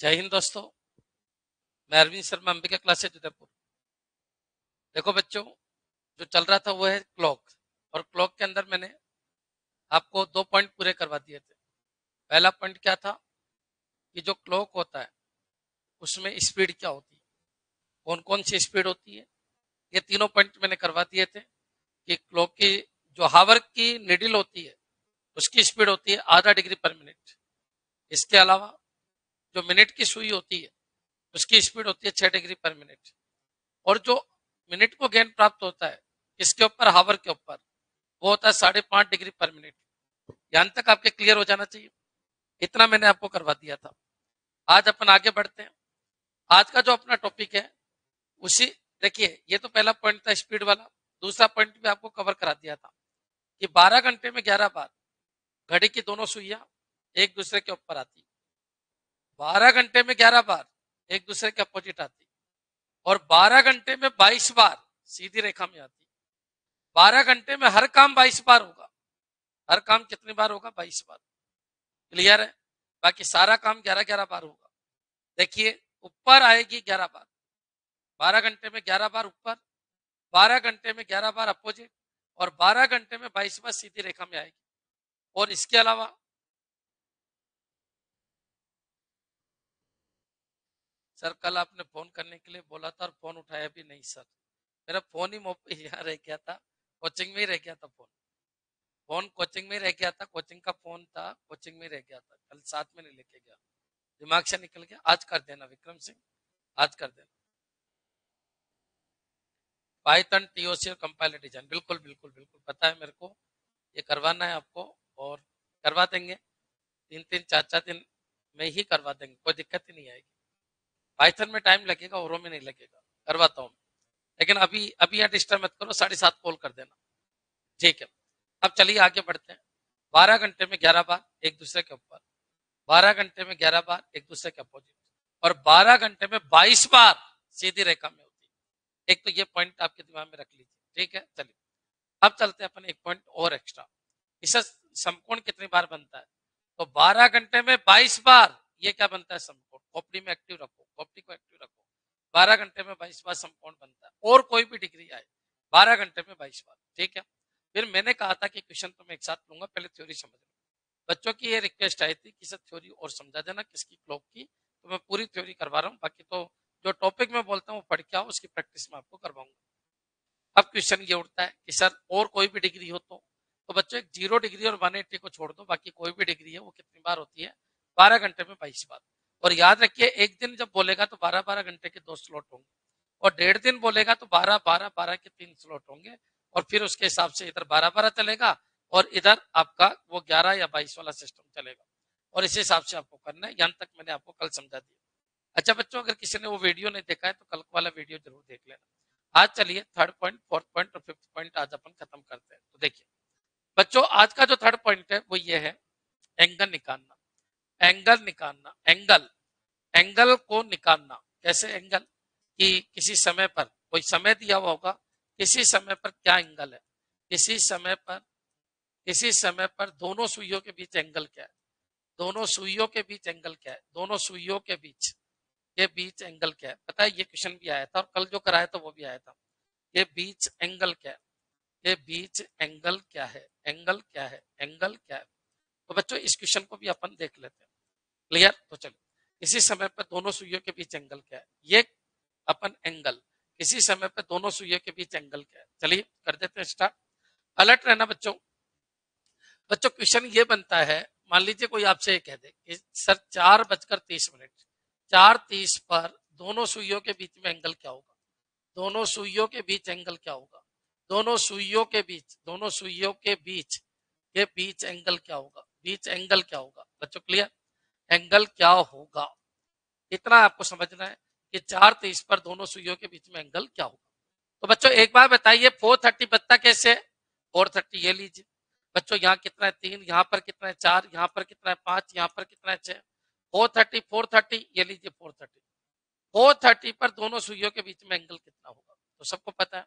जय हिंद दोस्तों, मैं अरविंद शर्मा, अंबिका क्लासेज उदयपुर। देखो बच्चों, जो चल रहा था वो है क्लॉक, और क्लॉक के अंदर मैंने आपको 2 पॉइंट पूरे करवा दिए थे। पहला पॉइंट क्या था कि जो क्लॉक होता है उसमें स्पीड क्या होती है, कौन कौन सी स्पीड होती है, ये तीनों पॉइंट मैंने करवा दिए थे। कि क्लॉक की जो हावर की निडिल होती है उसकी स्पीड होती है आधा डिग्री पर मिनट। इसके अलावा जो मिनट की सुई होती है उसकी स्पीड होती है 6 डिग्री पर मिनट। और जो मिनट को गेन प्राप्त होता है इसके ऊपर, हावर के ऊपर, वो होता है 5.5 डिग्री पर मिनट। यहां तक आपके क्लियर हो जाना चाहिए। इतना मैंने आपको करवा दिया था। आज अपन आगे बढ़ते हैं। आज का जो अपना टॉपिक है उसी, देखिए ये तो पहला पॉइंट था स्पीड वाला। दूसरा पॉइंट भी आपको कवर करा दिया था कि 12 घंटे में 11 बार घड़ी की दोनों सुइयां एक दूसरे के ऊपर आती। 12 घंटे में 11 बार एक दूसरे के अपोजिट आती, और 12 घंटे में 22 बार सीधी रेखा में आती। 12 घंटे में हर काम 22 बार होगा। हर काम कितनी बार होगा? 22 बार। क्लियर है? बाकी सारा काम 11-11 बार होगा। देखिए, ऊपर आएगी 11 बार, 12 घंटे में 11 बार ऊपर, 12 घंटे में 11 बार अपोजिट, और 12 घंटे में 22 बार सीधी रेखा में आएगी। और इसके अलावा सर, कल आपने फोन करने के लिए बोला था और फोन उठाया भी नहीं सर। मेरा फोन ही यहाँ रह गया था, कोचिंग में ही रह गया था। फोन कोचिंग में रह गया था, कोचिंग का फोन था, कोचिंग में रह गया था। कल साथ में नहीं लेके गया, दिमाग से निकल गया। आज कर देना विक्रम सिंह, आज कर देना। पाइथन टीओसी और कंपाइलर डिजाइन, बिल्कुल बिल्कुल बिल्कुल पता है मेरे को, ये करवाना है आपको और करवा देंगे। 3-3 4-4 दिन में ही करवा देंगे, कोई दिक्कत ही नहीं आएगी। पाइथन में टाइम लगेगा, औरों में नहीं लगेगा, करवाता हूँ। लेकिन अभी अभी यहाँ डिस्टर्ब मत करो, 7:30 कॉल कर देना, ठीक है। अब चलिए आगे बढ़ते हैं। 12 घंटे में 11 बार एक दूसरे के ऊपर, 12 घंटे में 11 बार एक दूसरे के अपोजिट, और 12 घंटे में 22 बार सीधी रेखा में होती है। एक तो ये पॉइंट आपके दिमाग में रख लीजिए, ठीक है। चलिए अब चलते हैं अपन एक पॉइंट और एक्स्ट्रा। इससे समकोण कितनी बार बनता है? तो 12 घंटे में 22 बार ये क्या बनता है? समकोण। खोपड़ी में एक्टिव रखो, खोपड़ी को एक्टिव रखो। 12 घंटे में 22 बार समकोण बनता है, और कोई भी डिग्री आए 12 घंटे में 22 बार, ठीक है। फिर मैंने कहा था कि क्वेश्चन तो मैं एक साथ लूंगा, पहले थ्योरी समझ लो। बच्चों की ये रिक्वेस्ट आई थी कि सर थ्योरी और समझा देना किसकी, क्लॉक की। तो मैं पूरी थ्योरी करवा रहा हूँ, बाकी तो जो टॉपिक में बोलता हूँ पढ़ के आओ, उसकी प्रैक्टिस में आपको करवाऊंगा। अब क्वेश्चन ये उठता है कि सर और कोई भी डिग्री हो तो बच्चों एक 0 डिग्री और 180 को छोड़ दो, बाकी कोई भी डिग्री है वो कितनी बार होती है? 12 घंटे में 22 बार। और याद रखिए, एक दिन जब बोलेगा तो 12-12 घंटे के 2 स्लॉट होंगे, और 1.5 दिन बोलेगा तो 12-12-12 के 3 स्लॉट होंगे। और फिर उसके हिसाब से इधर 12-12 चलेगा और इधर आपका वो 11 या 22 वाला सिस्टम चलेगा। और इस हिसाब से आपको करना है। यहाँ तक मैंने आपको कल समझा दिया। अच्छा बच्चों, अगर किसी ने वो वीडियो नहीं देखा है तो कल वाला वीडियो जरूर देख लेना। आज चलिए थर्ड पॉइंट, फोर्थ पॉइंट और फिफ्थ पॉइंट आज अपन खत्म करते हैं। तो देखिए बच्चों, आज का जो थर्ड पॉइंट है वो ये है, एंगल निकालना। एंगल निकालना, एंगल, एंगल को निकालना। कैसे एंगल? कि किसी समय पर कोई समय दिया हुआ होगा, किसी समय पर क्या एंगल है, किसी समय पर, किसी समय पर दोनों सुइयों के बीच एंगल क्या है, दोनों सुइयों के बीच एंगल क्या है, दोनों सुइयों के बीच एंगल क्या है। पता है ये क्वेश्चन भी आया था और कल जो कराया था वो भी आया था। ये बीच एंगल क्या है, ये बीच एंगल क्या है, एंगल क्या है, एंगल क्या है। तो बच्चों इस क्वेश्चन को भी अपन देख लेते हैं। क्लियर? तो चलिए, इसी समय पर दोनों सुइयों के बीच एंगल क्या है, ये अपन एंगल, किसी समय पर दोनों सुइयों के बीच एंगल क्या है। चलिए कर देते हैं स्टार्ट। अलर्ट रहना बच्चों। बच्चों क्वेश्चन ये बनता है, मान लीजिए कोई आपसे ये कह दे कि सर 4:30, 4:30 पर दोनों सुइयों के बीच में एंगल क्या होगा, दोनों सुइयों के बीच एंगल क्या होगा, दोनों सुइयों के बीच, दोनों सुइयों के बीच एंगल क्या होगा, बीच एंगल क्या होगा। बच्चों क्लियर? एंगल क्या होगा, इतना आपको समझना है कि 4:30 पर दोनों सुइयों के बीच में एंगल क्या होगा। तो बच्चों एक बार बताइए 4:30 बनता कैसे? 4:30 ये लीजिए बच्चों, यहाँ कितना है 3, यहाँ पर कितना है 4, यहाँ पर कितना है 5, यहाँ पर कितना है 6। 4:30 ये लीजिए 4:30। 4:30 पर दोनों सुइयों के बीच में एंगल कितना होगा? तो सबको पता है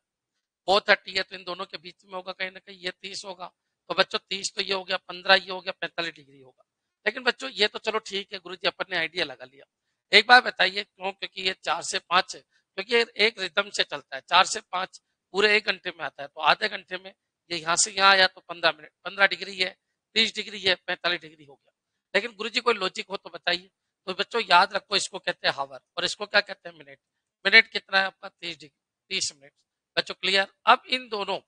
4:30 है तो इन दोनों के बीच में होगा कहीं ना कहीं, ये 30 होगा। तो बच्चों 30 तो ये हो गया, 15 ये हो गया, 45 डिग्री होगा। लेकिन बच्चों ये तो चलो ठीक है गुरुजी, अपन ने आइडिया लगा लिया। एक बार बताइए क्यों? क्योंकि ये 4 से 5 है, क्योंकि ये एक रिदम से चलता है। 4 से 5 पूरे 1 घंटे में आता है, तो आधे घंटे में ये यहाँ से यहाँ आया तो 15 मिनट, 15 डिग्री है, 30 डिग्री है, 45 डिग्री हो गया। लेकिन गुरुजी कोई लॉजिक हो तो बताइए। तो बच्चों याद रखो, इसको कहते हैं हावर और इसको क्या कहते हैं मिनट। मिनट कितना है आपका? 30 डिग्री, 30 मिनट। बच्चों क्लियर? अब इन दोनों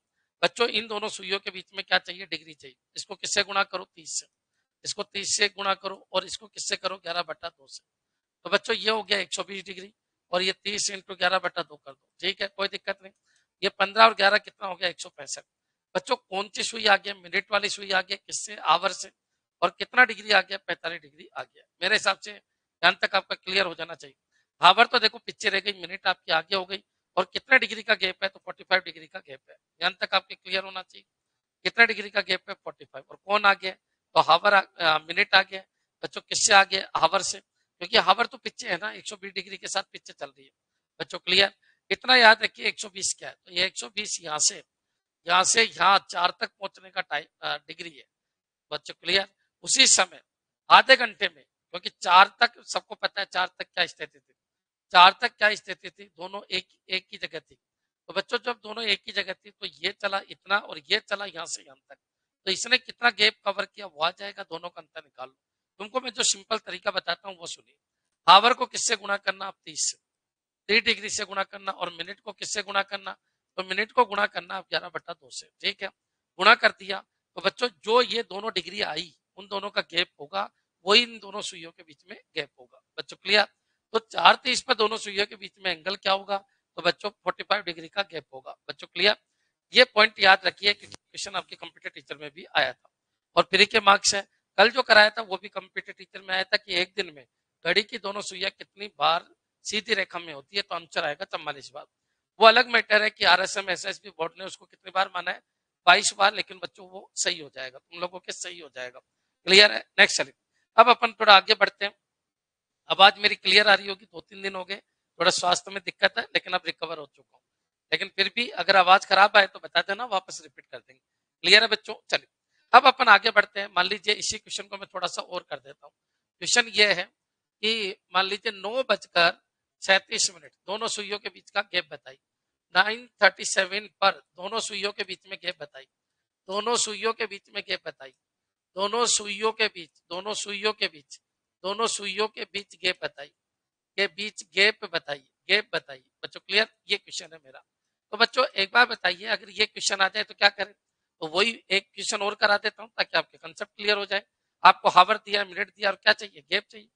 बच्चों इन दोनों सुइयों के बीच में क्या चाहिए? डिग्री चाहिए। इसको किससे गुणा करो? 30 से। इसको 30 से गुणा करो और इसको किससे करो? 11/2 से। तो बच्चों ये हो गया 120 डिग्री और ये 30 इंटू 11/2 कर दो। ठीक है, कोई दिक्कत नहीं। ये 15 और 11 कितना हो गया? 165। बच्चों कौन सी सुई आ गया? मिनट वाली सुई आ गया। किससे? आवर से। और कितना डिग्री आ गया? 45 डिग्री आ गया। मेरे हिसाब से यहाँ तक आपका क्लियर हो जाना चाहिए। आवर तो देखो पीछे रह गई, मिनट आपकी आगे हो गई और कितना डिग्री का गैप है? तो 45 डिग्री का गैप है। यहाँ तक आपके क्लियर होना चाहिए। कितना डिग्री का गैप है? 45। और कौन आ गया? तो हावर मिनट आ गया। बच्चों किससे आ गया? हावर से, क्योंकि हावर तो पीछे है ना, 120 डिग्री के साथ पीछे चल रही है। बच्चों क्लियर? इतना याद रखिए 120 क्या है। तो ये 120 यहाँ से यहाँ 4 तक पहुंचने का टाइम डिग्री है। बच्चों क्लियर? उसी समय आधे घंटे में, क्योंकि 4 तक सबको पता है 4 तक क्या स्थिति थी। 4 तक क्या स्थिति थी? दोनों एक ही जगह थी। तो बच्चों जब दोनों एक ही जगह थी तो ये चला इतना और ये चला यहाँ से यहाँ तक, तो इसने कितना गैप कवर किया वो आ जाएगा। दोनों का अंतर निकाल लो। तुमको मैं जो सिंपल तरीका बताता हूँ वो सुनिए। हावर को किससे गुणा करना? आप 30 से, 30 डिग्री से गुणा करना। और मिनट को किससे गुणा करना? तो मिनट को गुणा करना आप 11/2 से। ठीक है, गुणा कर दिया। तो बच्चों जो ये दोनों डिग्री आई उन दोनों का गैप होगा, वही इन दोनों सुइयों के बीच में गैप होगा। बच्चों क्लियर? तो 4:30 पर दोनों सुइयों के बीच में एंगल क्या होगा? तो बच्चों 45 डिग्री का गैप होगा। बच्चों क्लियर? ये पॉइंट याद रखिए कि क्वेश्चन आपके कंप्यूटर टीचर में भी आया था और फ्री के मार्क्स है। कल जो कराया था वो भी कंप्यूटर टीचर में आया था कि एक दिन में घड़ी की दोनों सुइयां कितनी बार सीधी रेखा में होती है, तो आंसर आएगा 44 बार। वो अलग मैटर है कि RSM SSB बोर्ड ने उसको कितनी बार माना है? 22 बार। लेकिन बच्चों वो सही हो जाएगा, तुम लोगों के सही हो जाएगा। क्लियर है? नेक्स्ट चलिए, अब अपन थोड़ा आगे बढ़ते हैं। आवाज मेरी क्लियर आ रही होगी? 2-3 दिन हो गए, थोड़ा स्वास्थ्य में दिक्कत है, लेकिन अब रिकवर हो चुका हूँ। लेकिन फिर भी अगर आवाज खराब आए तो बता देना, वापस रिपीट कर देंगे। क्लियर है बच्चों? चलिए अब अपन आगे बढ़ते हैं। मान लीजिए इसी क्वेश्चन को मैं थोड़ा सा और कर देता हूँ। क्वेश्चन ये है कि मान लीजिए 9:37 दोनों सुइयों के बीच का गैप बताइए। 9:37 पर दोनों सुइयों के बीच में गैप बताइए। दोनों सुइयों के बीच में गैप बताइए। दोनों सुइयों के बीच, दोनों सुइयों के बीच, दोनों सुइयों के बीच गैप बताइए। के बीच गैप बताइए, गैप बताइए। बच्चों क्लियर? ये क्वेश्चन है मेरा। तो बच्चों एक बार बताइए, अगर ये क्वेश्चन आ जाए तो क्या करें? तो वही एक क्वेश्चन और करा देता हूं ताकि आपके कंसेप्ट क्लियर हो जाए। आपको हावर दिया, मिनट दिया और क्या चाहिए? गैप चाहिए।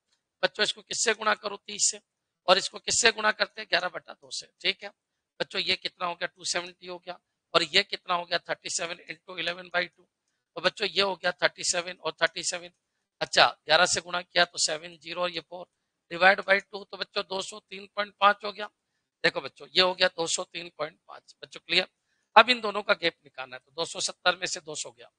बच्चों इसको किससे गुणा करो? 30 से। और इसको किससे गुणा करते हैं? 11/2 से। ठीक है बच्चों, ये कितना हो गया? 270 हो गया। और ये कितना हो गया? 37 इंटू 11/2। तो बच्चों ये हो गया 37 और 37। अच्छा 11 से गुणा किया तो 7 0 और ये 4 डिवाइड बाई 2, तो बच्चों 203.5 हो गया। देखो बच्चों ये हो गया 203.5। बच्चों क्लियर? अब इन दोनों का गैप निकालना है। तो 270 में से 200 गया,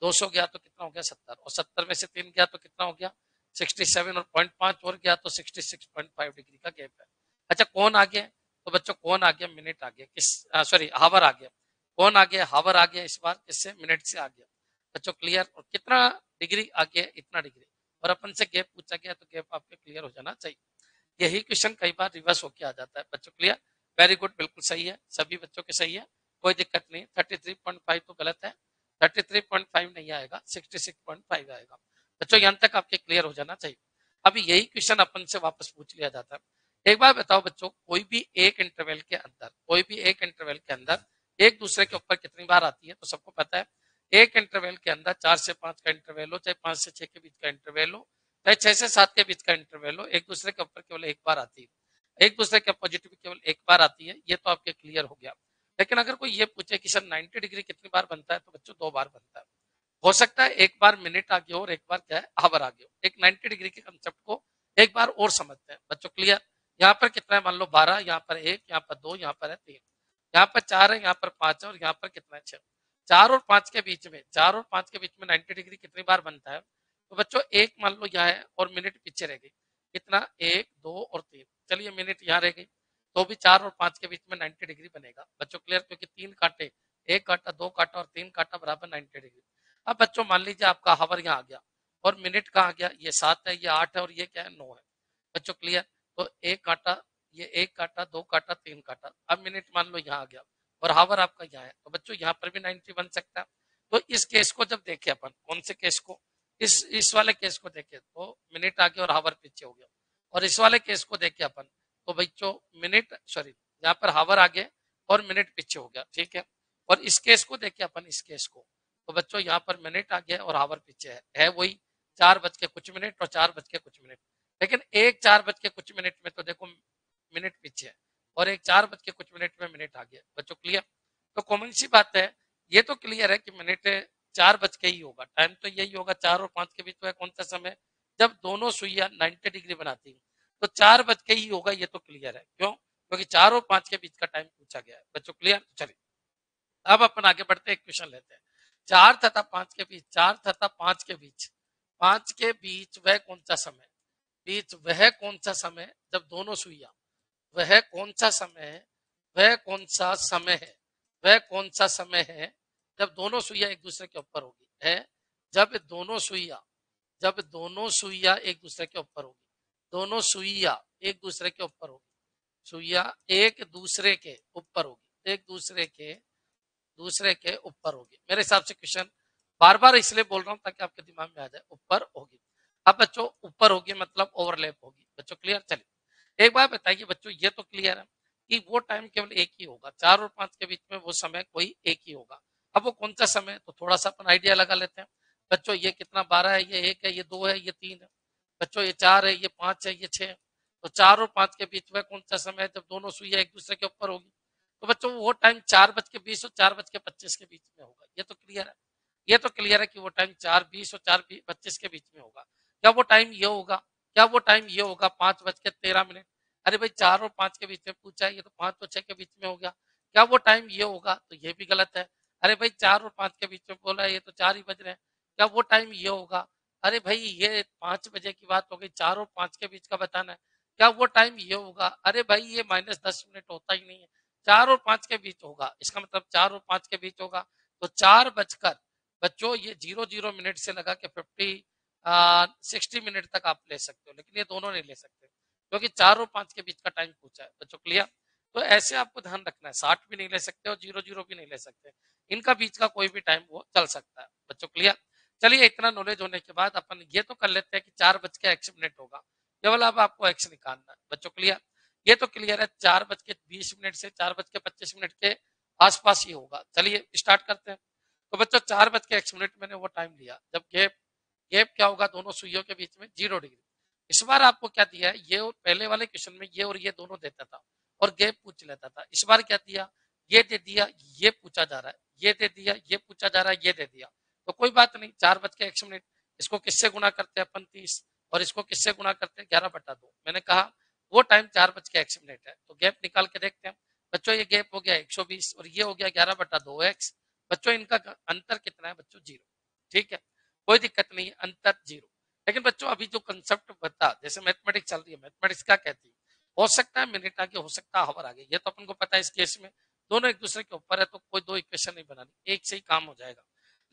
200 गया तो कितना हो गया? 70। और 70 में से 3 गया तो कितना हो गया? 67। और 0.5 और गया तो 66.5 डिग्री का गैप है। अच्छा कौन आ गया? तो बच्चों कौन आ गया? मिनट आ गया। किस सॉरी हावर आ गया। कौन आ गया? हावर आ गया। इस बार किससे? मिनट से आ गया। बच्चों क्लियर? और कितना डिग्री आ गया? इतना डिग्री। और अपन से गैप पूछा गया तो गैप आपके क्लियर हो जाना चाहिए। यही क्वेश्चन कई बार रिवर्स होके आ जाता है। बच्चों क्लियर? वेरी गुड, बिल्कुल सही है, सभी बच्चों के सही है, कोई दिक्कत नहीं। 33.5 तो गलत है, 33.5 नहीं आएगा, 66.5 आएगा। बच्चों यहाँ तक आपके क्लियर हो जाना चाहिए। अभी यही क्वेश्चन अपन से वापस पूछ लिया जाता है। एक बार बताओ बच्चों, कोई भी एक इंटरवल के अंदर, कोई भी एक इंटरवल के अंदर एक दूसरे के ऊपर कितनी बार आती है? तो सबको पता है एक इंटरवल के अंदर 4 से 5 का इंटरवल हो, चाहे 5 से 6 के बीच का इंटरवल हो, चाहे 6 से 7 के बीच का इंटरवल हो, एक दूसरे के ऊपर केवल एक बार आती है। एक दूसरे के अपोजिट भी केवल एक बार आती है। ये तो आपके क्लियर हो गया। लेकिन अगर कोई ये पूछे कि सर 90 डिग्री कितनी बार बनता है? तो बच्चों 2 बार बनता है। हो सकता है एक बार मिनट आ गया और एक बार क्या है? आवर आ गया। एक 90 डिग्री के कंसेप्ट को एक बार और समझते हैं। बच्चों क्लियर? यहाँ पर कितना है? मान लो 12, यहाँ पर 1, यहाँ पर 2, यहाँ पर है 3, यहाँ पर 4 है, यहाँ पर 5 है और यहाँ पर कितना है? 6। 4 और 5 के बीच में, 4 और 5 के बीच में 90 डिग्री कितनी बार बनता है? तो बच्चों एक मान लो यहाँ है और मिनट पीछे रह गई। कितना? 1, 2 और 3। चलिए मिनट यहाँ रह गई, तो भी 4 और 5 के बीच में 90 डिग्री बनेगा। बच्चों क्लियर? क्योंकि 3 कांटे, 1 कांटा, 2 कांटा और 3 कांटा बराबर 90 डिग्री। अब बच्चों मान लीजिए आपका हावर यहाँ आ गया और मिनट कहाँ गया? ये 7 है, ये 8 है और ये क्या है? 9 है। बच्चों क्लियर। तो एक काटा, ये एक काटा, दो काटा, तीन काटा, अब मिनट मान लो यहाँ आ गया और हावर आपका यहाँ है, तो बच्चों यहाँ पर भी 90 बन सकता है। तो इस केस को जब देखे अपन, कौन से केस को, इस वाले केस को देखे तो मिनट आगे और हावर पीछे हो गया, और इस वाले केस को देखे अपन तो बच्चों मिनट, सॉरी, यहाँ पर हावर आगे और मिनट पीछे हो गया, ठीक है। और इस केस को देखे अपन, इस केस को, तो बच्चों यहाँ पर मिनट आगे और हावर पीछे है वही 4 बज के कुछ मिनट और 4 बज के कुछ मिनट, लेकिन एक 4 बज के कुछ मिनट में तो देखो मिनट पीछे है, और एक 4 बज के कुछ मिनट में मिनट आ गया। बच्चों क्लियर। तो कॉमन सी बात है, ये तो क्लियर है कि मिनट 4 बज के ही होगा, टाइम तो यही होगा, 4 और 5 के बीच में कौन सा समय, जब दोनों सुइयां 90 डिग्री बनाती है, तो 4 बज के ही होगा, ये तो क्लियर है। क्यों? क्योंकि 4 और 5 के बीच का टाइम पूछा गया है। बच्चों क्लियर। चलिए अब अपन आगे बढ़ते हैं, क्वेश्चन लेते हैं। 4 तथा 5 के बीच, 4 तथा 5 के बीच, 5 के बीच वह कौन सा समय, बीच वह कौन सा समय जब दोनों सुइयां, वह कौन सा समय है, वह कौन सा समय है, वह कौन सा समय है जब दोनों सुइयां एक दूसरे के ऊपर होगी, है जब दोनों सुइयां, जब दोनों सुइयां एक दूसरे के ऊपर होगी, दोनों सुइयां एक दूसरे के ऊपर होगी, सुइयां एक दूसरे के ऊपर होगी, एक दूसरे के ऊपर होगी। मेरे हिसाब से क्वेश्चन बार बार इसलिए बोल रहा हूं ताकि आपके दिमाग में आ जाए, ऊपर होगी। अब बच्चों ऊपर होगी मतलब ओवरलैप होगी। बच्चों क्लियर। चलिए एक बात बताइए बच्चों, ये तो क्लियर है कि वो टाइम केवल एक ही होगा, 4 और 5 के बीच में वो समय कोई एक ही होगा। अब वो कौन सा समय, तो थोड़ा सा अपन आइडिया लगा लेते हैं। बच्चों ये कितना, 12 है, ये 1 है, ये 2 है, ये 3 है, बच्चों ये 4 है, ये 5 है, ये 6 है। तो 4 और 5 के बीच में कौन सा समय है जब दोनों सुइयां एक दूसरे के ऊपर होगी, तो बच्चों वो टाइम 4 बज के 20 और 4 बज के 25 के बीच में होगा। ये तो क्लियर है, ये तो क्लियर है कि वो टाइम 4:20 और 4:25 के बीच में होगा। क्या वो टाइम ये होगा, क्या वो टाइम ये होगा 5:13? अरे भाई 4 और 5 के बीच में पूछा है, ये तो 5 और 6 के बीच में हो गया। क्या वो टाइम ये होगा, तो ये भी गलत है। अरे भाई 4 और 5 के बीच में बोला है, ये तो 4 ही बज रहे हैं। क्या वो टाइम ये होगा, अरे भाई ये 5 बजे की बात हो गई, 4 और 5 के बीच का बताना है। क्या वो टाइम ये होगा, अरे भाई ये -10 मिनट होता ही नहीं है, 4 और 5 के बीच होगा, इसका मतलब 4 और 5 के बीच होगा। तो 4 बजकर, बच्चों ये 00 मिनट से लगा के 60 मिनट तक आप ले सकते हो, लेकिन ये दोनों नहीं ले सकते क्योंकि 4 और 5 के बीच का टाइम पूछा है। बच्चों क्लियर। तो ऐसे आपको ध्यान रखना है, 60 भी नहीं ले सकते और 00 भी नहीं ले सकते, इनका बीच का कोई भी टाइम वो चल सकता है। बच्चों क्लियर। चलिए इतना नॉलेज होने के बाद अपन ये तो कर लेते हैं कि 4 बज के 1 मिनट होगा, केवल अब आपको एक्स निकालना है। बच्चों क्लियर। ये तो क्लियर है 4:20 से 4:25 के आसपास ही होगा। चलिए स्टार्ट करते हैं। तो बच्चों 4:01 मैंने वो टाइम लिया जब गैप, गैप क्या होगा दोनों सुइयों के बीच में, 0 डिग्री। इस बार आपको क्या दिया है, ये और पहले वाले क्वेश्चन में ये और ये दोनों देता था और गैप पूछ लेता था। इस बार क्या दिया, ये दे दिया, ये पूछा जा रहा है, ये दे दिया, ये पूछा जा रहा है, ये दे दिया। तो कोई बात नहीं, 4:01, इसको किससे गुना करते हैं अपन 30, और इसको किससे गुना करते हैं 11/2। मैंने कहा वो टाइम 4:01 है, तो गैप निकाल के देखते हैं। बच्चों ये गैप हो गया 120 और ये हो गया 11/2x। बच्चों इनका अंतर कितना है बच्चों, 0। ठीक है, कोई दिक्कत नहीं है, अंतर 0। लेकिन बच्चों अभी जो कंसेप्ट बता, जैसे मैथमेटिक्स चल रही है, मैथमेटिक्स क्या कहती है, हो सकता है मिनट आगे, हो सकता है हावर आगे, ये तो अपन को पता है। इस केस में दोनों एक दूसरे के ऊपर है तो कोई दो इक्वेशन नहीं बनानी, एक से ही काम हो जाएगा।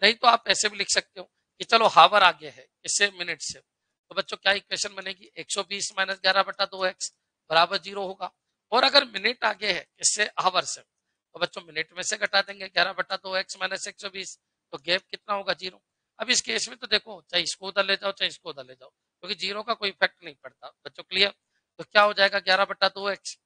नहीं तो आप ऐसे भी लिख सकते हो कि चलो हावर आगे है इससे मिनट से, तो बच्चों क्या इक्वेशन बनेगी, 120 - 11/2x बराबर 0 होगा। और अगर मिनट आगे है इससे हावर से, तो बच्चों मिनट में से घटा देंगे 11/2x - 120, तो गैप कितना होगा, 0। अब इस केस में तो देखो चाहे इसको उधर ले जाओ चाहे इसको उधर ले जाओ, क्योंकि 0 का कोई इफेक्ट नहीं पड़ता। बच्चों क्लियर। तो क्या हो जाएगा 11/2x,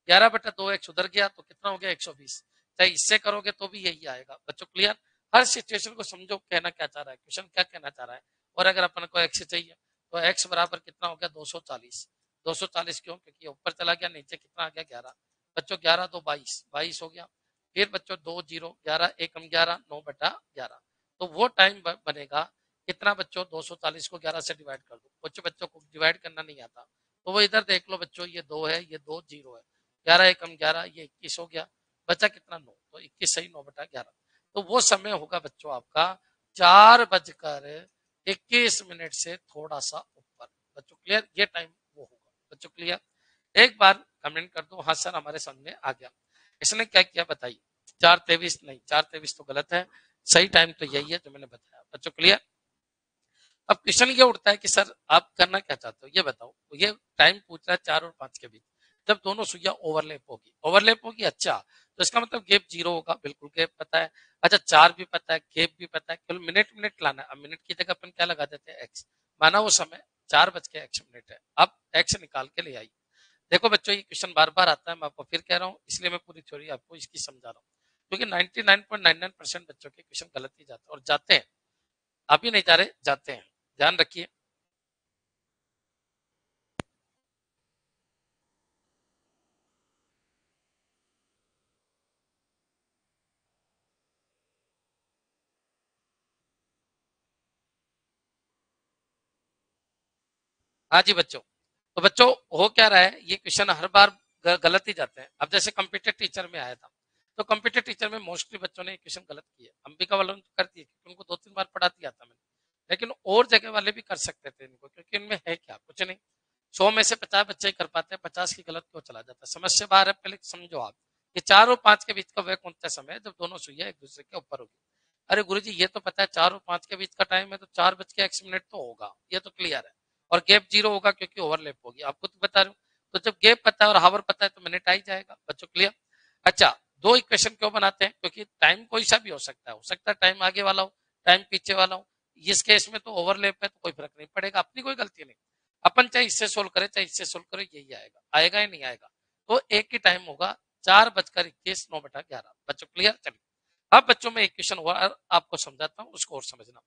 11/2x उधर गया तो कितना हो गया 120, चाहे इससे करोगे तो भी यही आएगा। बच्चों क्लियर। हर सिचुएशन को समझो कहना क्या चाह रहा है, क्वेश्चन क्या कहना चाह रहा है। और अगर अपन को एक्स चाहिए तो एक्स बराबर कितना हो गया 240, 240 क्यों, क्योंकि ऊपर चला गया, नीचे कितना आ गया 11। बच्चों 11 2 22, 22 हो गया। फिर बच्चों 2 0, 11 1 11, 9/11। तो वो टाइम बनेगा कितना बच्चों, 240 को 11 से डिवाइड कर दो। कुछ बच्चों को डिवाइड करना नहीं आता तो वो इधर देख लो बच्चों, ये 2 है, ये 2 0 है, 11 1 11, ये 21 हो गया, बचा कितना 9, तो 21 सही 9/11। तो वो समय होगा बच्चों आपका 4:21 से थोड़ा सा ऊपर। बच्चों क्लियर, ये टाइम वो होगा। बच्चों क्लियर। एक बार कमेंट कर दो हाँ सर हमारे सामने आ गया। इसने क्या किया बताइए, 4:23 नहीं, 4:23 तो गलत है, सही टाइम तो यही है जो मैंने बताया। बच्चों क्लियर। अब क्वेश्चन ये उठता है कि सर आप करना क्या चाहते हो, ये बताओ। तो ये टाइम पूछ रहा है 4 और 5 के बीच, जब दोनों सुइयां ओवरलैप होगी, अच्छा, तो इसका मतलब गैप 0 होगा, बिल्कुल गैप पता है। अच्छा, 4 भी पता है, गैप भी पता है, केवल मिनट मिनट लाना है। अब मिनट की जगह अपन क्या लगा देते हैं, एक्स, माना वो समय 4:x है, अब एक्स निकाल के ले आई। देखो बच्चों, ये क्वेश्चन बार बार आता है, मैं आपको फिर कह रहा हूँ, इसलिए मैं पूरी थ्योरी आपको इसकी समझा रहा हूँ, क्योंकि 99.99% बच्चों के क्वेश्चन गलत ही जाते हैं, और जाते हैं, अभी नहीं जा रहे, जाते हैं, ध्यान रखिए। हाँ जी बच्चों, तो बच्चों हो क्या रहा है, ये क्वेश्चन हर बार गलत ही जाते हैं। अब जैसे कंप्यूटर टीचर में आया था, तो कंप्यूटर टीचर में मोस्टली बच्चों ने क्वेश्चन गलत किए, अंबिका वालों ने तो कर दिए क्योंकि उनको 2-3 बार पढ़ा दिया था मैंने, लेकिन और जगह वाले भी कर सकते थे इनको, क्योंकि इनमें है क्या, कुछ नहीं। 100 में से 50 बच्चे ही कर पाते हैं, 50 की गलत क्यों चला जाता है, समस्या बाहर है। पहले समझो आप, कि 4 और 5 के बीच का वह कौन सा समय है जब दोनों सुइयां एक दूसरे के ऊपर होगी। अरे गुरुजी, ये तो पता है 4 और 5 के बीच का टाइम है, तो 4:x तो होगा, ये तो क्लियर है, और गैप 0 होगा क्योंकि ओवरलैप होगी, आपको तो बता रहा हूँ। तो जब गैप पता है और हावर पता है तो मिनट आ ही जाएगा बच्चों, क्लियर। अच्छा, दो इक्वेशन क्यों बनाते हैं, क्योंकि टाइम कोई सा भी हो सकता है टाइम आगे वाला हो, टाइम पीछे वाला हो। इस केस में तो ओवरलैप है तो कोई फर्क नहीं पड़ेगा, अपनी कोई गलती नहीं। अपन चाहे इससे सोल्व करें चाहे इससे सोल्व करें, यही आएगा, आएगा ही नहीं आएगा। तो एक ही टाइम होगा, 4:21 9/11 बच्चों, क्लियर। चलिए, अब बच्चों में एक क्वेश्चन हुआ, आपको समझाता हूँ, उसको और समझना।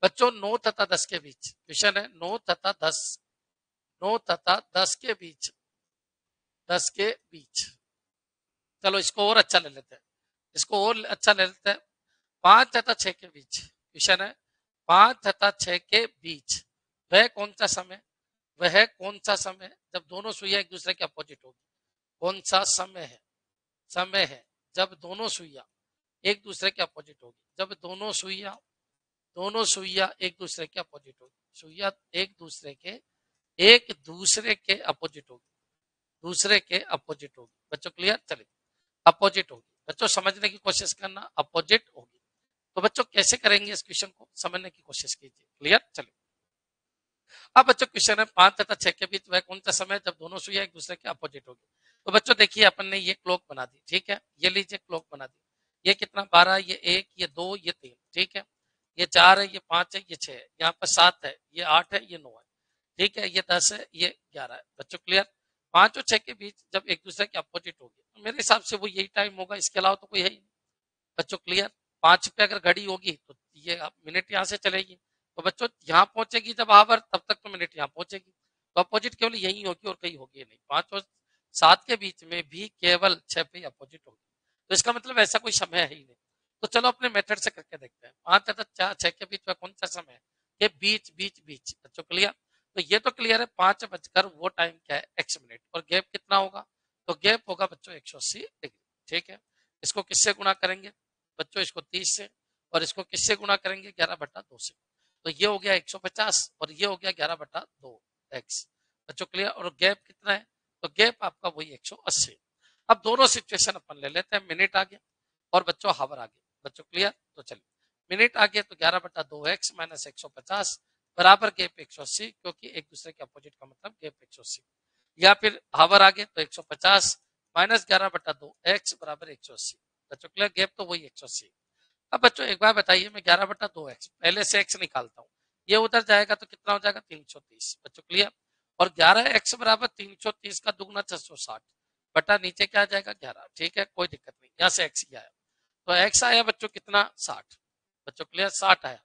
बच्चों 9 तथा 10 के बीच क्वेश्चन है, 9 तथा 10 के बीच, 10 के बीच, चलो इसको और अच्छा ले लेते हैं, इसको और अच्छा ले लेते हैं। 5 तथा 6 के बीच क्वेश्चन है, 5 तथा 6 के बीच वह कौन सा समय, वह कौन सा समय जब दोनों सुइयां एक दूसरे के अपोजिट होगी, कौन सा समय है, समय है जब दोनों सुइयां एक दूसरे के अपोजिट होगी, जब दोनों सुइयां एक दूसरे के अपोजिट होगी, सुइयां एक दूसरे के अपोजिट होगी, दूसरे के अपोजिट होगी बच्चों, क्लियर। चलिए, अपोजिट होगी बच्चों, समझने की कोशिश करना, अपोजिट होगी। तो बच्चों कैसे करेंगे, इस क्वेश्चन को समझने की कोशिश कीजिए, क्लियर। चलिए, अब बच्चों क्वेश्चन है 5 तथा 6 के बीच वह कौन सा समय जब दोनों सुइयां एक दूसरे के अपोजिट होगी। तो बच्चों देखिए, अपन ने ये क्लॉक बना दी, ठीक है, ये लीजिए क्लॉक बना दी, ये कितना 12, ये 1, ये 2, ये 3, ठीक है, ये 4 है, ये 5 है, ये 6 है, यहाँ पर 7 है, ये 8 है, ये 9 है, ठीक है, ये 10 है, ये 11 है बच्चों, क्लियर। 5 और 6 के बीच जब एक दूसरे के अपोजिट होगी, तो मेरे हिसाब से वो यही टाइम होगा, इसके अलावा तो कोई है ही नहीं बच्चों, क्लियर। 5 पे अगर घड़ी होगी तो ये मिनट यहाँ से चलेगी, तो बच्चों यहाँ पहुंचेगी जब आवर, तब तक तो मिनट यहाँ पहुंचेगी, तो अपोजिट केवल यही होगी और कहीं होगी नहीं। 5 और 7 के बीच में भी केवल 6 पे अपोजिट होगी, तो इसका मतलब ऐसा कोई समय है ही नहीं। तो चलो अपने मेथड से करके देखते हैं, 5 तथा 6 के बीच में कौन सा समय है, के बीच बीच बीच बच्चों, क्लियर। तो ये तो क्लियर है, 5 बजकर वो टाइम क्या है, x मिनट, और गैप कितना होगा, तो गैप होगा बच्चों 180 डिग्री, ठीक है। इसको किससे गुणा करेंगे बच्चों, इसको 30 से, और इसको किससे गुणा करेंगे, 11/2 से, तो ये हो गया 150 और ये हो गया 11/2 x बच्चों, क्लियर। और गैप कितना है, तो गैप आपका वही 180। अब दोनों सिचुएशन अपन ले लेते हैं, मिनट आ गया और बच्चों हावर आ गया बच्चों, क्लियर। तो चलिए, मिनट आ गया तो 11/2 x माइनस 150 बराबर गैप 180, क्योंकि एक दूसरे के अपोजिट का मतलब गैप 180, या फिर हावर आ गया तो 150 माइनस 11/2 x बराबर 180 बच्चों, क्लियर। गैप तो वही 180। अब बच्चों एक बार बताइए, मैं 11/2 x पहले से x निकालता हूँ, ये उधर जाएगा तो कितना हो जाएगा, 330 बच्चों, क्लियर। और 11x बराबर 330 का दुगना 660 बटा नीचे क्या आ जाएगा 11, ठीक है, कोई दिक्कत नहीं, यहाँ से x ही आया, तो x आया बच्चों कितना 60 बच्चों, क्लियर, 60 आया।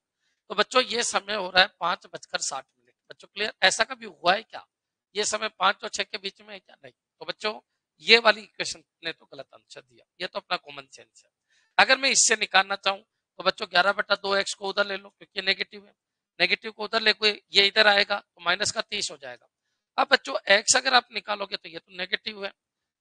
तो बच्चों ये समय हो रहा है 5:60 बच्चों, क्लियर। ऐसा कभी हुआ है क्या, ये समय 5 और 6 के बीच में है क्या, नहीं। तो बच्चों ये वाली इक्वेशन ने तो गलत आंसर दिया, ये तो अपना कॉमन सेंस है। अगर मैं इससे निकालना चाहूं तो बच्चों 11/2 x को उधर ले लो, क्योंकि नेगेटिव है, नेगेटिव को उधर ले, ये इधर आएगा तो माइनस का 30 हो जाएगा। अब बच्चों x अगर आप निकालोगे तो ये तो नेगेटिव है,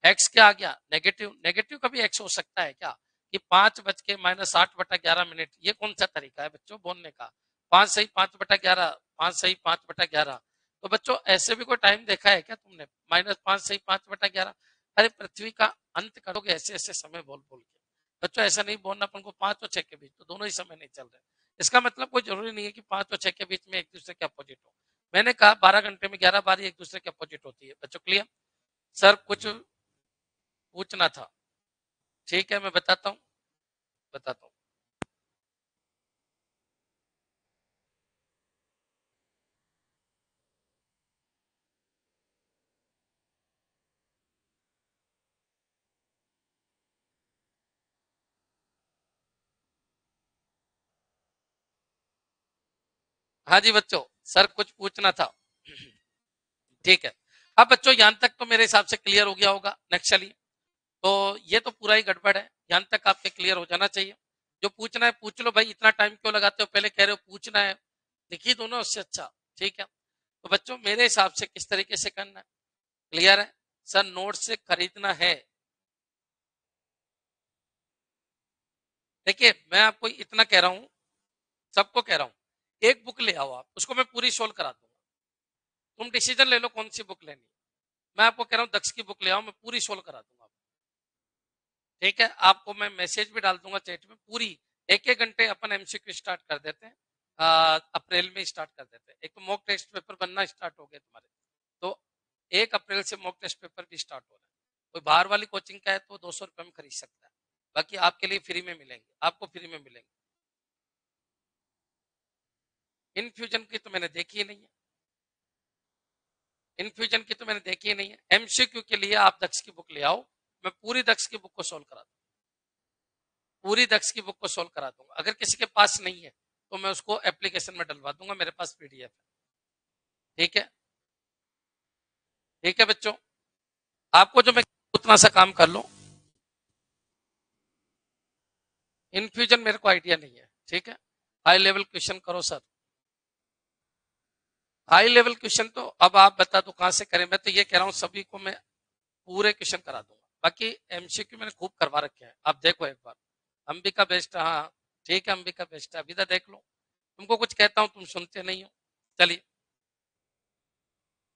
x क्या आ गया, नेगेटिव, नेगेटिव का भी x हो सकता है क्या, कि 5:8/11, ये कौन सा तरीका है बच्चों बोलने का, 5 सही 5/11, 5 सही 5/11। तो बच्चों ऐसे भी कोई टाइम देखा है क्या तुमने, -5 सही 5/11। अरे पृथ्वी का अंत करोगे ऐसे ऐसे समय बोल बोल के बच्चों, ऐसा नहीं बोलना अपन को 5 और 6 के बीच, तो दोनों ही समय नहीं चल रहे, इसका मतलब कोई जरूरी नहीं है कि 5 और 6 के बीच में एक दूसरे के अपोजिट हो। मैंने कहा 12 घंटे में 11 बार एक दूसरे के अपोजिट होती है। बच्चों क्लियर? सर कुछ पूछना था। ठीक है, मैं बताता हूँ बताता हूँ। हाँ जी बच्चों, सर कुछ पूछना था। ठीक है। अब बच्चों यहाँ तक तो मेरे हिसाब से क्लियर हो गया होगा। नेक्स्ट चलिए। तो ये तो पूरा ही गड़बड़ है, यहाँ तक आपके क्लियर हो जाना चाहिए। जो पूछना है पूछ लो भाई, इतना टाइम क्यों लगाते हो? पहले कह रहे हो पूछना है, लिखी दो ना उससे अच्छा। ठीक है, तो बच्चों मेरे हिसाब से किस तरीके से करना है, क्लियर है? सर नोट से खरीदना है। देखिए मैं आपको इतना कह रहा हूँ, सबको कह रहा हूँ, एक बुक ले आओ आप, उसको मैं पूरी सोल्व करा दूंगा। तुम डिसीजन ले लो कौन सी बुक लेनी। मैं आपको कह रहा हूँ दक्ष की बुक ले आओ, मैं पूरी सोल्व करा दूंगा। ठीक है, आपको मैं मैसेज भी डाल दूंगा चैट में। पूरी एक एक घंटे अपन एमसीक्यू स्टार्ट कर देते हैं। अप्रैल में स्टार्ट कर देते हैं। एक तो मॉक टेस्ट पेपर बनना स्टार्ट हो गए तुम्हारे, तो 1 अप्रैल से मॉक टेस्ट पेपर भी स्टार्ट हो रहा है। कोई बाहर वाली कोचिंग का है तो 200 रुपये में खरीद सकता है, बाकी आपके लिए फ्री में मिलेंगे, आपको फ्री में मिलेंगे। इनफ्यूजन की तो मैंने देखी ही नहीं है, इनफ्यूजन की तो मैंने देखी ही नहीं है। एमसीक्यू के लिए आप दक्ष की बुक ले आओ, मैं पूरी दक्ष की बुक को सोल्व करा दूंगा, पूरी दक्ष की बुक को सोल्व करा दूंगा। अगर किसी के पास नहीं है तो मैं उसको एप्लीकेशन में डलवा दूंगा, मेरे पास पीडीएफ है। ठीक है, ठीक है बच्चों, आपको जो मैं उतना सा काम कर लो। इनफ्यूजन मेरे को आइडिया नहीं है। ठीक है, हाई लेवल क्वेश्चन करो सर। हाई लेवल क्वेश्चन तो अब आप बता दो कहां से करें। मैं तो ये कह रहा हूं सभी को मैं पूरे क्वेश्चन करा दूंगा, बाकी एमसीक्यू मैंने खूब करवा रखे हैं, आप देखो एक बार। अंबिका बेस्ट, हाँ ठीक है, अंबिका बेस्ट है, अभी तो देख लो। तुमको कुछ कहता हूं तुम सुनते नहीं हो। चलिए,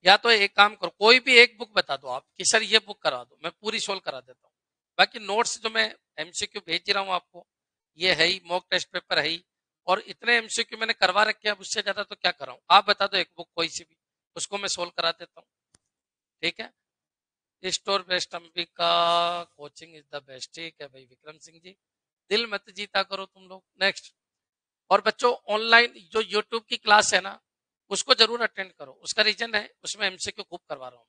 या तो एक काम करो, कोई भी एक बुक बता दो आप कि सर ये बुक करा दो, मैं पूरी सोल्व करा देता हूँ। बाकी नोट्स जो मैं एमसीक्यू भेज रहा हूँ आपको, ये है ही, मॉक टेस्ट पेपर है ही, और इतने एमसीक्यू मैंने करवा रखे हैं, उससे ज्यादा तो क्या कर रहा हूँ। आप बता दो एक बुक कोई सी भी, उसको मैं सोल्व करा देता हूँ। ठीक है, store best Ambika coaching is the best. ठीक है भाई विक्रम सिंह जी, दिल मत जीता करो तुम लोग। नेक्स्ट। और बच्चों ऑनलाइन जो यूट्यूब की क्लास है ना, उसको जरूर अटेंड करो। उसका रीजन है उसमें एमसीक्यू खूब करवा रहा हूँ,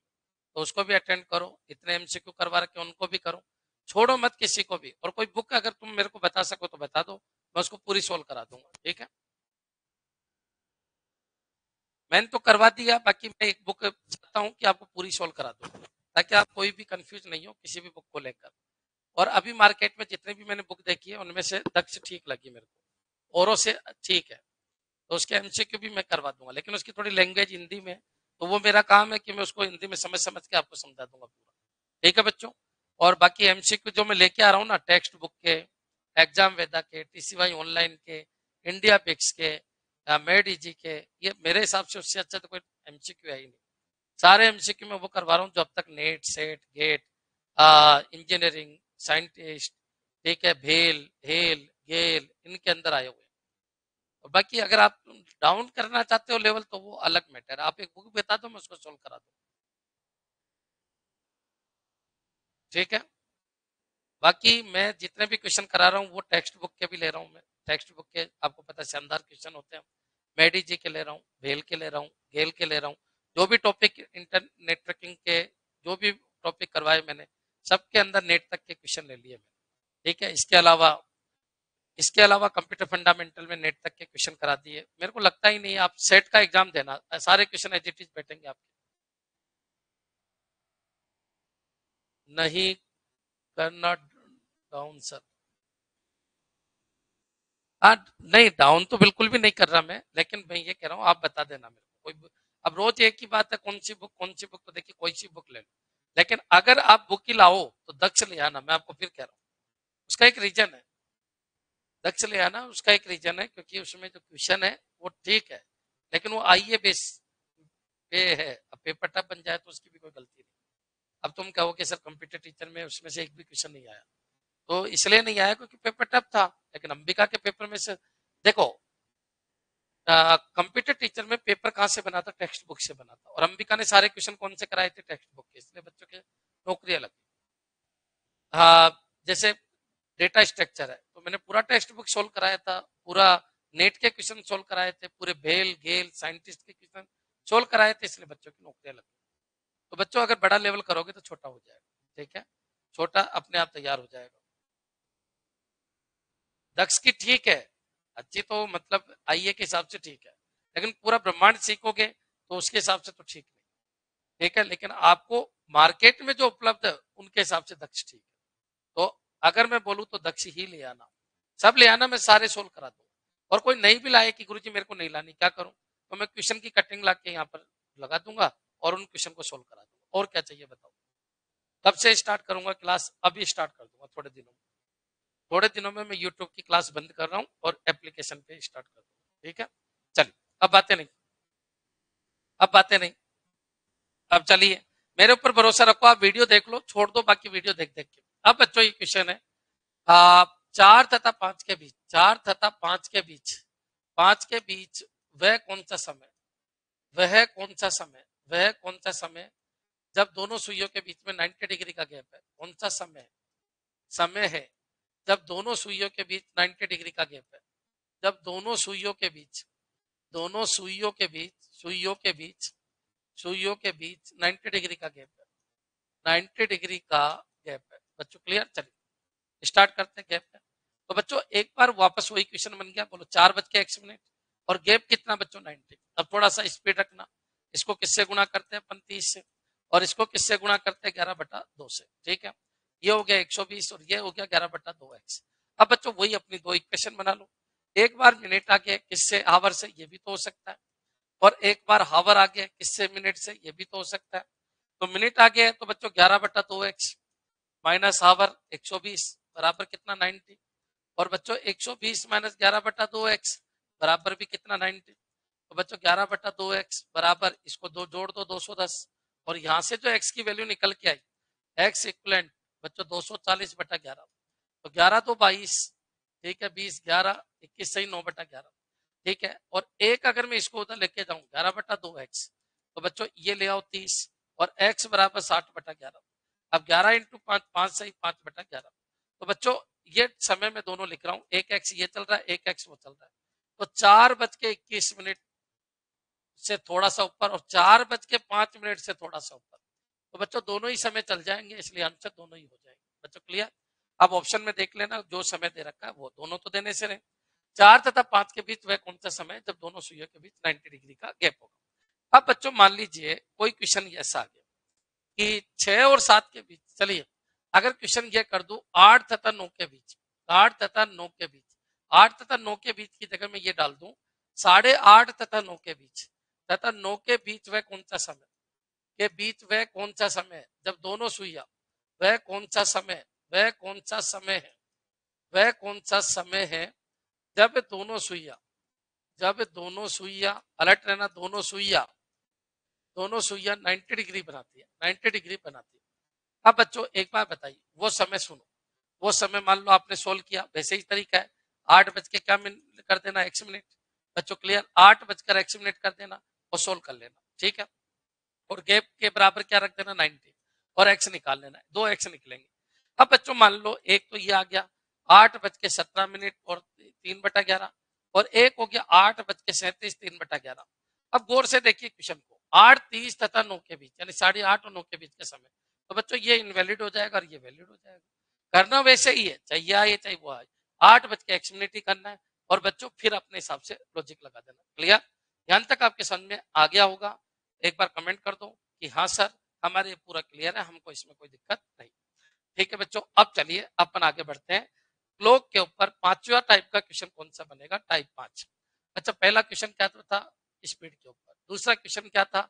तो उसको भी अटेंड करो। इतने एमसीक्यू करवा रखे उनको भी करो, छोड़ो मत किसी को भी। और कोई बुक अगर तुम मेरे को बता सको तो बता दो, मैं उसको पूरी सोल्व करा दूंगा। ठीक है, मैंने तो करवा दिया, बाकी मैं एक बुक चाहता हूँ कि आपको पूरी सोल्व करा दूँ, ताकि आप कोई भी कंफ्यूज नहीं हो किसी भी बुक को लेकर। और अभी मार्केट में जितने भी मैंने बुक देखी है उनमें से दक्ष ठीक लगी मेरे को, औरों से ठीक है। तो उसके एमसीक्यू भी मैं करवा दूंगा, लेकिन उसकी थोड़ी लैंग्वेज हिंदी में, तो वो मेरा काम है कि मैं उसको हिंदी में समझ समझ के आपको समझा दूंगा पूरा। ठीक है बच्चों, और बाकी एमसीक्यू जो मैं लेके आ रहा हूँ ना, टेक्स्ट बुक के, एग्जाम वेदा के, टीसीवाई ऑनलाइन के, इंडिया पिक्स के, मेड इजी के, ये मेरे हिसाब से उससे अच्छा तो कोई एमसीक्यू है ही नहीं। सारे एमसीक्यू में वो करवा रहा हूँ जो अब तक NET SET GATE, engineering, scientist, ठीक है, भेल हेल गेल, इनके अंदर आए हुए हैं। और बाकी अगर आप डाउन करना चाहते हो लेवल तो वो अलग मैटर है, आप एक बुक बता दो मैं उसको सोल्व करा दूँ। ठीक है, बाकी मैं जितने भी क्वेश्चन करा रहा हूँ वो टेक्स्ट बुक के भी ले रहा हूँ। मैं टेक्स्ट बुक के आपको पता है शानदार क्वेश्चन होते हैं। मेडी जी के ले रहा हूँ, भेल के ले रहा हूँ, गेल के ले रहा हूँ। जो भी टॉपिक इंटर नेटवर्किंग के जो भी टॉपिक करवाए मैंने, सबके अंदर नेट तक के क्वेश्चन ले लिए मैंने। ठीक है, इसके अलावा कंप्यूटर फंडामेंटल में नेट तक के क्वेश्चन करा दिए। मेरे को लगता ही नहीं आप सेट का एग्जाम देना, सारे क्वेश्चन एज इट इज बैठेंगे आपके। नहीं करना डाउन सर। हाँ, नहीं डाउन तो बिल्कुल भी नहीं कर रहा मैं, लेकिन मैं ये कह रहा हूँ आप बता देना मेरे को कोई अब रोज एक ही बात है, कौन सी बुक कौन सी बुक, तो देखिए कोई सी बुक ले लो, लेकिन अगर आप बुक ही लाओ तो दक्ष ले आना। मैं आपको फिर कह रहा हूँ, उसका एक रीजन है, दक्ष ले आना उसका एक रीजन है, क्योंकि उसमें जो क्वेश्चन है वो ठीक है, लेकिन वो आईए बेस पे है। अब पेपर टफ बन जाए तो उसकी भी कोई गलती नहीं। अब तुम कहोगे सर कंप्यूटर टीचर में उसमें से एक भी क्वेश्चन नहीं आया, तो इसलिए नहीं आया क्योंकि पेपर टफ था। लेकिन अंबिका के पेपर में से देखो, कंप्यूटर टीचर में पेपर कहाँ से बना था? टेक्स्ट बुक से बना था। और अंबिका ने सारे क्वेश्चन कौन से कराए थे? टेक्स्ट बुक के, इसलिए बच्चों के नौकरियां लगी। हाँ, जैसे डेटा स्ट्रक्चर है तो मैंने पूरा टेक्स्ट बुक सोल्व कराया था, पूरा नेट के क्वेश्चन सोल्व कराए थे, पूरे भेल गेल साइंटिस्ट के क्वेश्चन सोल्व कराए थे, इसलिए बच्चों की नौकरियां लगी। तो बच्चों अगर बड़ा लेवल करोगे तो छोटा हो जाएगा, ठीक है, छोटा अपने आप तैयार हो जाएगा। दक्ष की ठीक है, अच्छी तो मतलब आईए के हिसाब से ठीक है, लेकिन पूरा ब्रह्मांड सीखोगे तो उसके हिसाब से तो ठीक नहीं, ठीक है, लेकिन आपको मार्केट में जो उपलब्ध है उनके हिसाब से दक्ष ठीक है। तो अगर मैं बोलूं तो दक्ष ही ले आना, सब ले आना, मैं सारे सोल्व करा दूं। और कोई नहीं भी लाए कि गुरुजी मेरे को नहीं लानी, क्या करूं? तो मैं क्वेश्चन की कटिंग ला के यहाँ पर लगा दूंगा और उन क्वेश्चन को सोल्व करा दूंगा। और क्या चाहिए बताओ? कब से स्टार्ट करूंगा क्लास? अभी स्टार्ट कर दूंगा, थोड़े दिनों में। थोड़े दिनों में मैं यूट्यूब की क्लास बंद कर रहा हूँ और एप्लीकेशन पे स्टार्ट कर दूंगा, ठीक है। चलिए, अब बातें नहीं, अब बातें नहीं, अब चलिए, मेरे ऊपर भरोसा रखो, आप वीडियो देख लो, छोड़ दो बाकी वीडियो देख देख के। अब बच्चों ये क्वेश्चन है, 4 तथा 5 के बीच, 4 तथा 5 के बीच, 5 के बीच वह कौन सा समय, वह कौन सा समय, वह कौन सा समय जब दोनों सुइयों के बीच में 90 डिग्री का गैप है? कौन सा समय, समय है जब दोनों सुइयों के बीच 90 डिग्री का गैप है? जब दोनों सुइयों के बीच, दोनों सुइयों के बीच, सुइयों के बीच, सुइयों के बीच 90 डिग्री का गैप है, 90 डिग्री का गैप है। बच्चों क्लियर? चलिए स्टार्ट करते हैं गैप है। तो बच्चों एक बार वापस वही क्वेश्चन बन गया, बोलो 4:01 और गैप कितना बच्चों? 90। अब थोड़ा सा स्पीड रखना, इसको किससे गुणा करते हैं? 30 से, और इसको किससे गुणा करते हैं? 11/2 से, ठीक है। ये हो गया 120 और ये हो गया 11/2x। अब बच्चों वही अपनी दो इक्वेशन बना लो, एक बार मिनट आ गया किससे? आवर से, ये भी तो हो सकता है, और एक बार हावर आ गया किससे? मिनट से, ये भी तो हो सकता है। तो मिनट आ गया तो बच्चों 11/2x माइनस हावर 120 बराबर कितना? 90। और बच्चों 120 माइनस 11/2x बराबर भी कितना? 90। तो बच्चों 11/2x बराबर, इसको दो जोड़ दो 210, और यहां से जो x की वैल्यू निकल के आई x इक्वलेंट बच्चों 240/11, तो 11 तो 22, ठीक है, 20 11 21 सही 9/11, ठीक है। और एक अगर मैं इसको उधर लेके जाऊं 11/2x, तो बच्चों ये ले आओ 30 और x बराबर 60/11। अब 11 इंटू 5, 5 सही 5/11। तो बच्चों ये समय में दोनों लिख रहा हूं, एक एक्स ये चल रहा है, एक एक्स वो चल रहा है। तो 4:21 से थोड़ा सा ऊपर और 4:05 से थोड़ा सा ऊपर, तो बच्चों दोनों ही समय चल जाएंगे, इसलिए आंसर दोनों ही हो जाएंगे। बच्चों क्लियर? अब ऑप्शन में देख लेना, जो समय दे रखा है वो दोनों तो देने से रहे। 4 तथा 5 के बीच वह कौन सा समय जब दोनों सुइयों के बीच 90 डिग्री का गैप होगा? अब बच्चों मान लीजिए कोई क्वेश्चन ऐसा आ गया कि 6 और 7 के बीच, चलिए अगर क्वेश्चन ये कर दू 8 तथा 9 के बीच, 8 तथा 9 के बीच, 8 तथा 9 के बीच की जगह मैं ये डाल दूं 8:30 तथा 9 के बीच, तथा 9 के बीच वह कौन सा समय के बीच वह कौन सा समय जब दोनों सुइया, वह कौन सा समय, वह कौन सा समय है, वह कौन सा समय है जब दोनों सुइया, जब दोनों सुइया, अलर्ट रहना, दोनों सुइया 90 डिग्री बनाती है, 90 डिग्री बनाती है। अब बच्चों एक बार बताइए वो समय सुनो, वो समय मान लो आपने सोल्व किया, वैसे ही तरीका है, 8 बज के क्या मिनट कर देना? x minute. बच्चों क्लियर? 8:x कर देना और सोल्व कर लेना, ठीक है। और गैप के बराबर क्या रख देना? 90, और x निकाल लेना है, 2x निकलेंगे। अब बच्चों मान लो एक तो ये आ गया 8:17 और 3/11, और एक हो गया 8:37 3/11। अब गौर से देखिए क्वेश्चन को, 8:30 तथा 9 के बीच, यानी 8:30 और 9 के बीच के समय, तो बच्चों ये इनवैलिड हो जाएगा और ये वैलिड हो जाएगा। करना वैसे ही है, चाहे आए चाहे वो आए, 8:x ही करना है, और बच्चों फिर अपने हिसाब से लॉजिक लगा देना। क्लियर? यहां तक आपके समझ में आ गया होगा? एक बार कमेंट कर दो कि हाँ सर हमारे ये पूरा क्लियर है, हमको इसमें कोई दिक्कत नहीं। ठीक है बच्चों, अब चलिए अपन आगे बढ़ते हैं। क्लॉक के ऊपर पांचवा टाइप का क्वेश्चन कौन सा बनेगा? टाइप 5। अच्छा, पहला क्वेश्चन क्या था? स्पीड के ऊपर। दूसरा क्वेश्चन क्या था?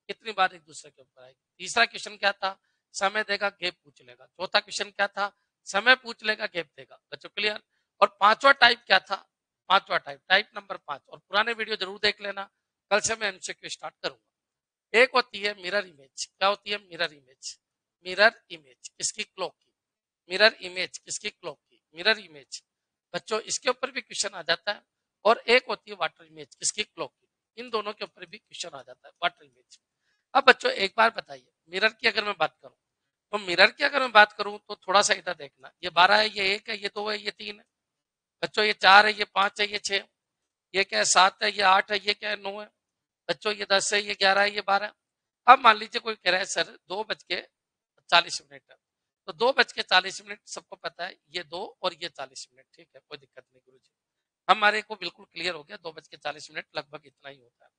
कितनी बार एक दूसरे के ऊपर आएगी। तीसरा क्वेश्चन क्या था? समय देगा गैप पूछ लेगा। चौथा क्वेश्चन क्या था? समय पूछ लेगा गैप देगा। बच्चों क्लियर? और पांचवा टाइप क्या था? पांचवा टाइप, टाइप नंबर 5, और पुराने वीडियो जरूर देख लेना, कल से मैं एमसीक्यू स्टार्ट करूंगा। एक होती है मिरर इमेज। क्या होती है? Mirror image. मिरर इमेज किसकी? क्लॉक की। मिरर इमेज किसकी? क्लॉक की। मिरर इमेज बच्चों इसके ऊपर भी क्वेश्चन आ जाता है, और एक होती है वाटर इमेज, किसकी, क्लॉक की। इन दोनों के ऊपर भी क्वेश्चन आ जाता है, वाटर इमेज। अब बच्चों एक बार बताइए, मिरर की अगर मैं बात करूं, तो मिरर की अगर मैं बात करूं तो थोड़ा सा इधर देखना, ये 12 है, ये 1 है, ये 2 है, ये 3 है। बच्चों ये 4 है, ये 5 है, ये 6, ये क्या है 7 है, ये 8 है, ये क्या है 9 है। बच्चों ये 10 है, ये 11 है, ये 12। अब मान लीजिए कोई कह रहा है सर 2:40 है, तो 2:40 सबको पता है, ये 2 और ये 40 मिनट, ठीक है, कोई दिक्कत नहीं गुरु जी, हमारे को बिल्कुल क्लियर हो गया, 2:40 लगभग इतना ही होता है।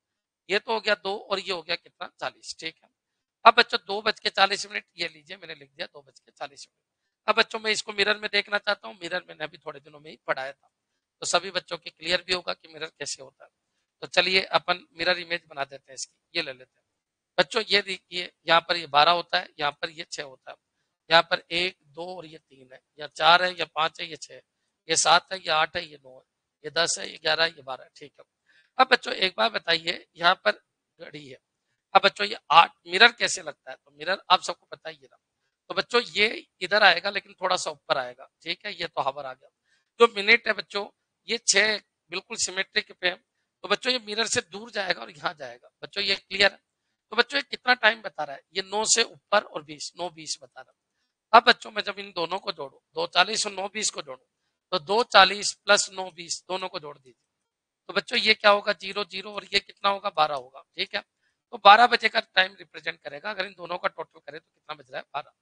ये तो हो गया 2 और ये हो गया कितना, 40, ठीक है। अब बच्चों 2:40 ये लीजिए, मैंने लिख दिया 2:40। अब बच्चों मैं इसको मिरर में देखना चाहता हूँ, मिरर मैंने अभी थोड़े दिनों में ही पढ़ाया था, तो सभी बच्चों के क्लियर भी होगा कि मिरर कैसे होता है। तो चलिए अपन मिरर इमेज बना देते हैं इसकी, ये ले लेते हैं। बच्चों ये देखिए, यहाँ पर ये 12 होता है, यहाँ पर ये 6 होता है, यहाँ पर 1 2 और ये 3 है, या 4 है, या 5 है, ये 6 है, ये 7 है, ये 8 है, ये 9 है, ये 10 है, ये 11 है, ये 12 है, ठीक है। अब बच्चों एक बार बताइए, यहाँ पर घड़ी है। अब बच्चों ये 8 मिरर कैसे लगता है, तो मिरर आप सबको पता ही है ना। तो बच्चों ये इधर आएगा, लेकिन थोड़ा सा ऊपर आएगा, ठीक है, ये तो हावर आ गया। जो मिनट है बच्चों, ये 6 बिल्कुल सिमेट्रिक पे है, तो बच्चों ये मिरर से दूर जाएगा और यहाँ जाएगा। बच्चों ये क्लियर है। तो बच्चों ये कितना टाइम बता रहा है, ये 9 से ऊपर और 20, 9:20 बता रहा है। अब बच्चों मैं जब इन दोनों को जोड़ू, 2:40 और 9:20 को जोड़ू, तो 2:40 प्लस 9:20 दोनों को जोड़ दीजिए, तो बच्चों ये क्या होगा, 0 0, और ये कितना होगा, 12 होगा, ठीक है। तो 12 बजे का टाइम रिप्रेजेंट करेगा, अगर इन दोनों का टोटल करें तो कितना बज रहा है, 12।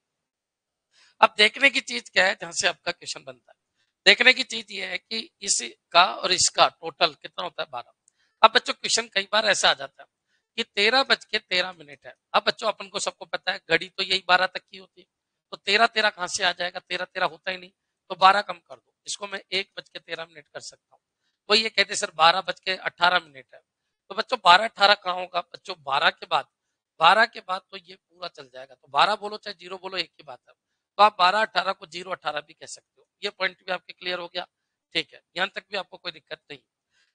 अब देखने की चीज क्या है, जहां से आपका क्वेश्चन बनता है, देखने की चीज ये है कि इसका और इसका टोटल कितना होता है, 12। अब बच्चों क्वेश्चन कई बार ऐसा आ जाता है कि 13:13 है। अब बच्चों अपन को सबको पता है घड़ी तो यही 12 तक की होती है, तो 13:13 कहां से आ जाएगा, 13:13 होता ही नहीं, तो 12 कम कर दो, इसको मैं 1:13 कर सकता हूँ। तो ये कहते सर 12:18 है, तो बच्चों 12:18 कहाँ होगा, बच्चों 12 के बाद तो ये पूरा चल जाएगा, तो 12 बोलो चाहे 0 बोलो एक ही बात है। तो आप 12:18 को 0:18 भी कह सकते हो, ये पॉइंट भी आपके क्लियर हो गया, ठीक है, यहां तक भी आपको कोई दिक्कत नहीं।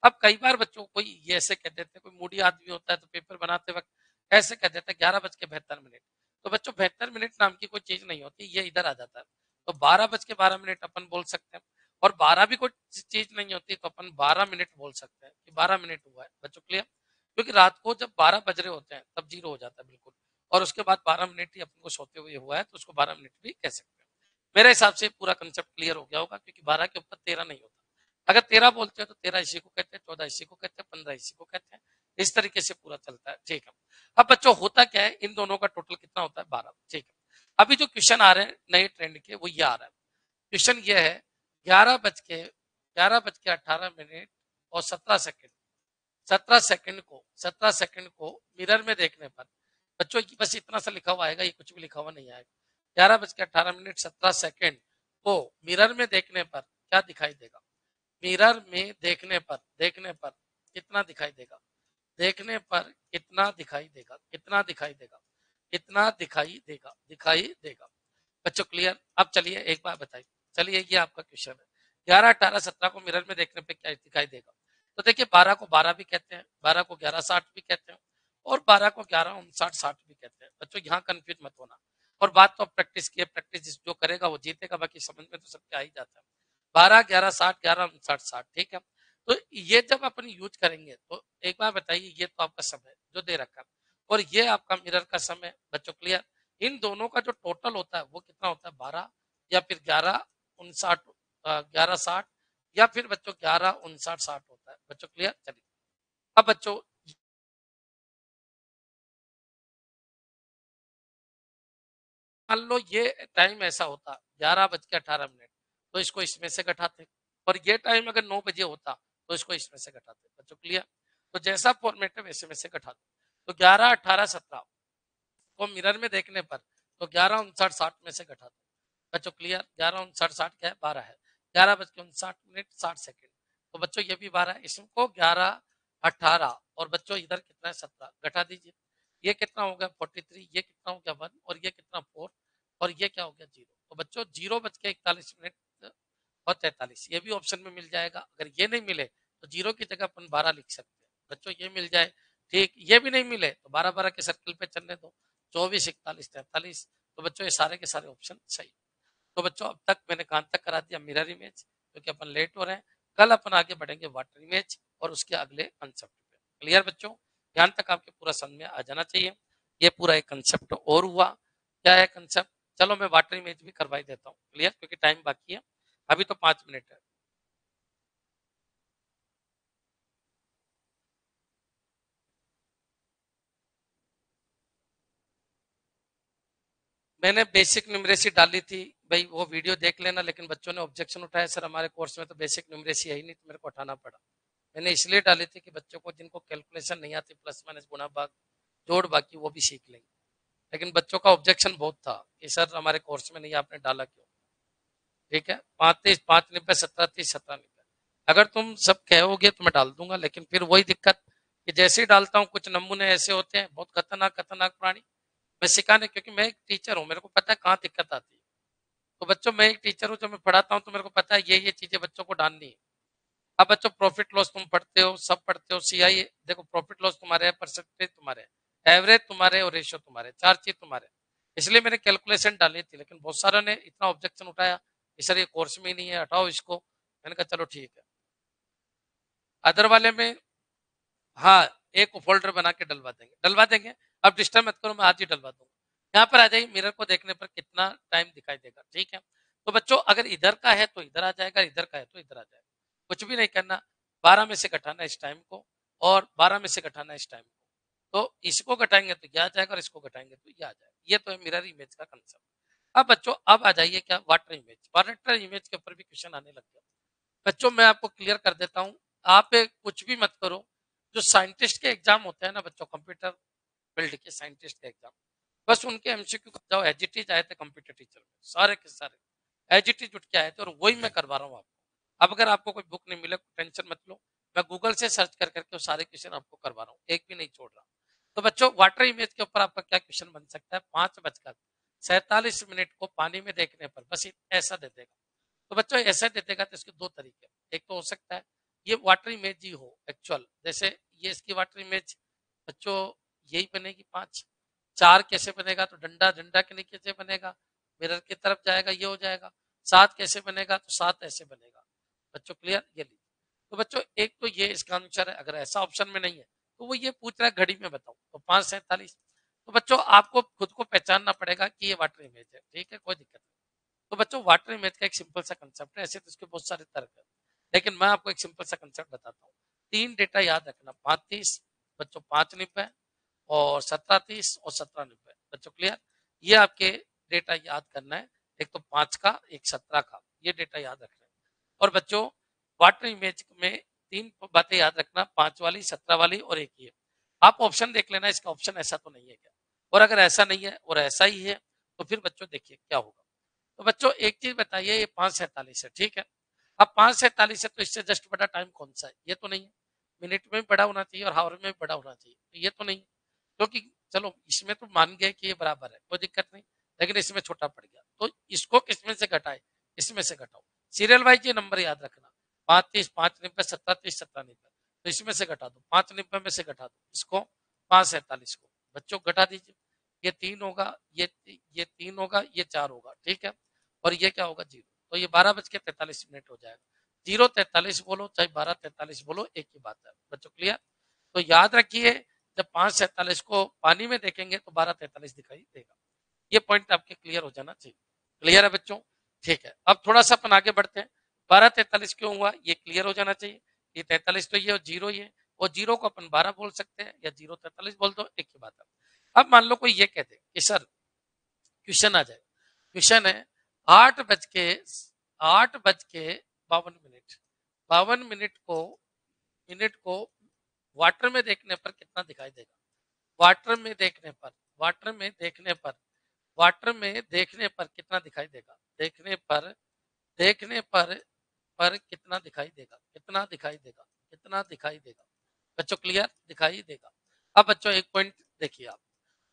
अब कई बार बच्चों कोई ये ऐसे कह देते हैं, कोई मूडी आदमी होता है तो पेपर बनाते वक्त ऐसे कह देता है 11:72, तो बच्चों 72 नाम की कोई चीज नहीं होती, ये इधर आ जाता है। तो 12:12 अपन बोल सकते हैं, और 12 भी कोई चीज नहीं होती, तो अपन 12 मिनट बोल सकते हैं कि 12 मिनट हुआ है। बच्चों क्लियर, क्योंकि रात को जब 12 बज रहे होते हैं तब 0 हो जाता है बिल्कुल, और उसके बाद 12 मिनट ही अपन को सोते हुए हुआ है, तो उसको 12 मिनट भी कह सकते हैं। मेरे हिसाब से पूरा कंसेप्ट क्लियर हो गया होगा, क्योंकि 12 के ऊपर 13 नहीं होता। अगर 13 बोलते हैं तो 13 इसी को कहते हैं, 14 इसी को कहते हैं, 15 इसी को कहते हैं, इस तरीके से पूरा चलता है, ठीक है। अब बच्चों होता क्या है, इन दोनों का टोटल कितना होता है, 12, ठीक है। अभी जो क्वेश्चन आ रहे हैं नए ट्रेंड के, वो ये आ रहा है। क्वेश्चन ये है, 11:18 और 17 सेकेंड, 17 सेकंड को मिरर में देखने पर बच्चों बस इतना सा लिखा हुआ आएगा, ये कुछ भी लिखा हुआ नहीं आएगा। 11:18 17 सेकंड को मिरर में देखने पर क्या दिखाई देगा, मिरर में देखने पर कितना दिखाई देगा, देखने पर कितना दिखाई देगा, कितना दिखाई देगा, कितना दिखाई देगा। बच्चों क्लियर। अब चलिए एक बार बताइए, चलिए ये आपका क्वेश्चन है, 11:18 17 को मिरर में देखने पे क्या दिखाई देगा। तो देखिए 12 को 12 भी कहते हैं, 12 को 11:60 भी कहते हैं, और 12 को 11:59 भी कहते हैं। बच्चों यहाँ कंफ्यूज मत होना, और बात तो अब प्रैक्टिस की है, प्रैक्टिस जो करेगा वो जीतेगा, बाकी समझ में तो सबके आ ही जाता है। 12 11 60 11:59 ठीक है। तो ये जब अपन यूज करेंगे तो एक बार बताइए, ये तो आपका समय जो दे रखा है, और ये आपका मिरर का समय। बच्चों क्लियर। इन दोनों का जो टोटल होता है वो कितना होता है, 12 या फिर 11:59 11:60, या फिर बच्चों 11:59 होता है। बच्चों क्लियर। चलिए अब बच्चों मान लो ये टाइम ऐसा होता 11:18, तो इसको इसमें से घटाते, और ये टाइम अगर 9 बजे होता तो इसको इसमें से घटाते। बच्चों क्लियर। तो जैसा फॉर्मेट है वैसे में से घटाते। तो 11 18 17 को मिरर में देखने पर तो 11:59 में से घटाते। बच्चों क्लियर। 11:59 क्या है, 12 है। 11:59 60 तो बच्चों ये भी 12 है, इसको 11 18, और बच्चों इधर कितना है 17, घटा दीजिए। ये कितना हो गया 43, ये कितना हो गया 1, और ये कितना 4, और ये क्या हो गया 0। तो बच्चों 0:41 और 43 ये भी ऑप्शन में मिल जाएगा। अगर ये नहीं मिले तो 0 की जगह अपन 12 लिख सकते हैं। बच्चों ये मिल जाए, ठीक। ये भी नहीं मिले तो 12 12 के सर्कल पे चलने दो, 24 41 43। तो बच्चों ये सारे के सारे ऑप्शन सही। तो बच्चों अब तक मैंने कहां तक करा दिया, मिरर इमेज, क्योंकि अपन लेट हो रहे हैं। कल अपन आगे बढ़ेंगे वाटर इमेज और उसके अगले कंसेप्ट पे। क्लियर बच्चों? ध्यान तक आपके पूरा समझ में आ जाना चाहिए। ये पूरा एक कंसेप्ट और हुआ। क्या है कंसेप्ट? चलो मैं वाटर इमेज भी करवा देता हूँ क्लियर, क्योंकि टाइम बाकी है, अभी तो 5 मिनट है। मैंने बेसिक न्यूमरेसी डाली थी भाई, वो वीडियो देख लेना, लेकिन बच्चों ने ऑब्जेक्शन उठाया, सर हमारे कोर्स में तो बेसिक न्यूमरेसी है ही नहीं, तो मेरे को हटाना पड़ा। मैंने इसलिए डाली थी कि बच्चों को जिनको कैलकुलेशन नहीं आती, प्लस माइनस गुणा भाग जोड़ बाकी, वो भी सीख लेंगे। लेकिन बच्चों का ऑब्जेक्शन बहुत था कि सर हमारे कोर्स में नहीं, आपने डाला क्यों? ठीक है, 35 5 90 17 30 17 90, अगर तुम सब कहोगे तो मैं डाल दूंगा, लेकिन फिर वही दिक्कत कि जैसे ही डालता हूँ कुछ नमूने ऐसे होते हैं बहुत खतरनाक खतरनाक प्राणी। मैं सिखाने, क्योंकि मैं एक टीचर हूँ, मेरे को पता है कहाँ दिक्कत आती है। तो बच्चों मैं एक टीचर हूँ, जब मैं पढ़ाता हूँ तो मेरे को पता है ये चीजें बच्चों को डालनी है। अब बच्चों प्रॉफिट लॉस तुम पढ़ते हो, सब पढ़ते हो, सीआई देखो, प्रॉफिट लॉस तुम्हारे, परसेंटेज तुम्हारे, एवरेज तुम्हारे और रेशियो तुम्हारे, 4 चीज तुम्हारे। इसलिए मैंने कैलकुलेशन डाली थी, लेकिन बहुत सारों ने इतना ऑब्जेक्शन उठाया कि सर ये कोर्स में ही नहीं है, हटाओ इसको। मैंने कहा चलो ठीक है। अदर वाले में हाँ, एक फोल्डर बना के डलवा देंगे। अब डिस्टर्ब मत करो, मैं आज ही डलवा दूंगा। यहाँ पर आ जाइए, मिरर को देखने पर कितना टाइम दिखाई देगा, ठीक है। तो बच्चों अगर इधर का है तो इधर आ जाएगा, इधर का है तो इधर आ जाएगा। कुछ भी नहीं करना, 12 में से घटाना इस टाइम को, और 12 में से घटाना इस टाइम को। तो इसको घटाएंगे तो यह आ जाएगा, और इसको घटाएंगे तो यह आ जाएगा। ये तो है मिरर इमेज का कंसेप्ट। अब बच्चों अब आ जाइए क्या, वाटर इमेज। वाटर इमेज के ऊपर भी क्वेश्चन आने लग गया। बच्चों मैं आपको क्लियर कर देता हूँ, आप कुछ भी मत करो। जो साइंटिस्ट के एग्जाम होते हैं ना बच्चों, कंप्यूटर फील्ड के साइंटिस्ट के एग्जाम, बस उनके एमसीक्यू जाओ, एजिटीज आए थे कंप्यूटर टीचर में, सारे के सारे एजिटीज उठ के आए थे, और वही मैं करवा रहा हूँ आपको। अब अगर आपको कोई बुक नहीं मिले, टेंशन मत लो, मैं गूगल से सर्च कर करके सारे क्वेश्चन आपको करवा रहा हूँ, एक भी नहीं छोड़ रहा। तो बच्चों वाटर इमेज के ऊपर आपका क्या क्वेश्चन बन सकता है? 5:47 को पानी में देखने पर बस ऐसा दे देगा। तो बच्चों ऐसा दे देगा तो इसके दो तरीके, एक तो हो सकता है ये वाटर इमेज ही हो एक्चुअल, जैसे ये इसकी वाटर इमेज बच्चों यही बनेगी 5। 4 कैसे बनेगा? तो डंडा डंडा के नीचे से बनेगा, मिरर की तरफ जाएगा, ये हो जाएगा। 7 कैसे बनेगा? तो 7 ऐसे बनेगा। बच्चों क्लियर? ये लीजिए। तो बच्चों एक तो ये इसका आंसर है। अगर ऐसा ऑप्शन में नहीं है तो वो ये पूछ रहा है घड़ी में बताओ, तो 5:47। तो बच्चों आपको खुद को पहचानना पड़ेगा कि ये वाटर इमेज है, ठीक है, कोई दिक्कत नहीं। तो बच्चों वाटर इमेज का एक सिंपल सा कंसेप्ट है, ऐसे तो इसके बहुत सारे तर्क है, लेकिन मैं आपको एक सिंपल सा कंसेप्ट बताता हूँ। 3 डेटा याद रखना, 35 बच्चों, 5 90 और 17:30 और 17:90। बच्चों क्लियर? ये आपके डेटा याद करना है, एक तो 5 का, एक 17 का, ये डेटा याद रखना है। और बच्चों वाटर इमेज में 3 बातें याद रखना, 5 वाली, 17 वाली और एक ही है। आप ऑप्शन देख लेना, इसका ऑप्शन ऐसा तो नहीं है क्या? और अगर ऐसा नहीं है और ऐसा ही है तो फिर बच्चों देखिए क्या होगा। तो बच्चों एक चीज बताइए, ये 5:47 है, ठीक है। अब 5:47 है तो इससे जस्ट बड़ा टाइम कौन सा है? ये तो नहीं है। मिनट में भी बड़ा होना चाहिए और हावर में भी बड़ा होना चाहिए, तो ये तो नहीं। क्योंकि चलो इसमें तो मान गए कि ये बराबर है, कोई दिक्कत नहीं, लेकिन इसमें छोटा पड़ गया, तो इसको किसमें से घटाए? इसमें से घटाओ। सीरियल वाइज ये नंबर याद रखना, 5:30 5:90 17:30 17:90। तो इसमें से घटा दो, 5:90 में से घटा दो इसको, 5:47 को। बच्चों घटा दीजिए, ये 3 होगा, ये 3 होगा, ये 4 होगा, ठीक है। और ये क्या होगा? 0। तो ये 12:43 हो जाएगा। 0:43 बोलो चाहे 12:43 बोलो, एक ही बात है। बच्चों क्लियर? तो याद रखिए, जब 5:47 को पानी में देखेंगे तो 12:43 दिखाई देगा। ये पॉइंट आपके क्लियर हो जाना चाहिए। क्लियर है बच्चों? ठीक है, अब थोड़ा सा अपन आगे बढ़ते हैं। 12:43 क्यों हुआ ये क्लियर हो जाना चाहिए। ये 43 तो ये और 0 ये, और 0 को अपन 12 बोल सकते हैं या 0:43 बोल दो, एक ही बात है। अब मान लो कोई ये कहते कि सर क्वेश्चन आ जाए, क्वेश्चन है 8:52 मिनट को वाटर में देखने पर कितना दिखाई देगा? वाटर में देखने पर, वाटर में देखने पर, वाटर में देखने पर कितना दिखाई देगा? देखने पर, देखने पर कितना दिखाई देगा? कितना दिखाई देगा? कितना दिखाई देगा? बच्चों क्लियर? दिखाई देगा। अब बच्चों एक पॉइंट देखिए आप।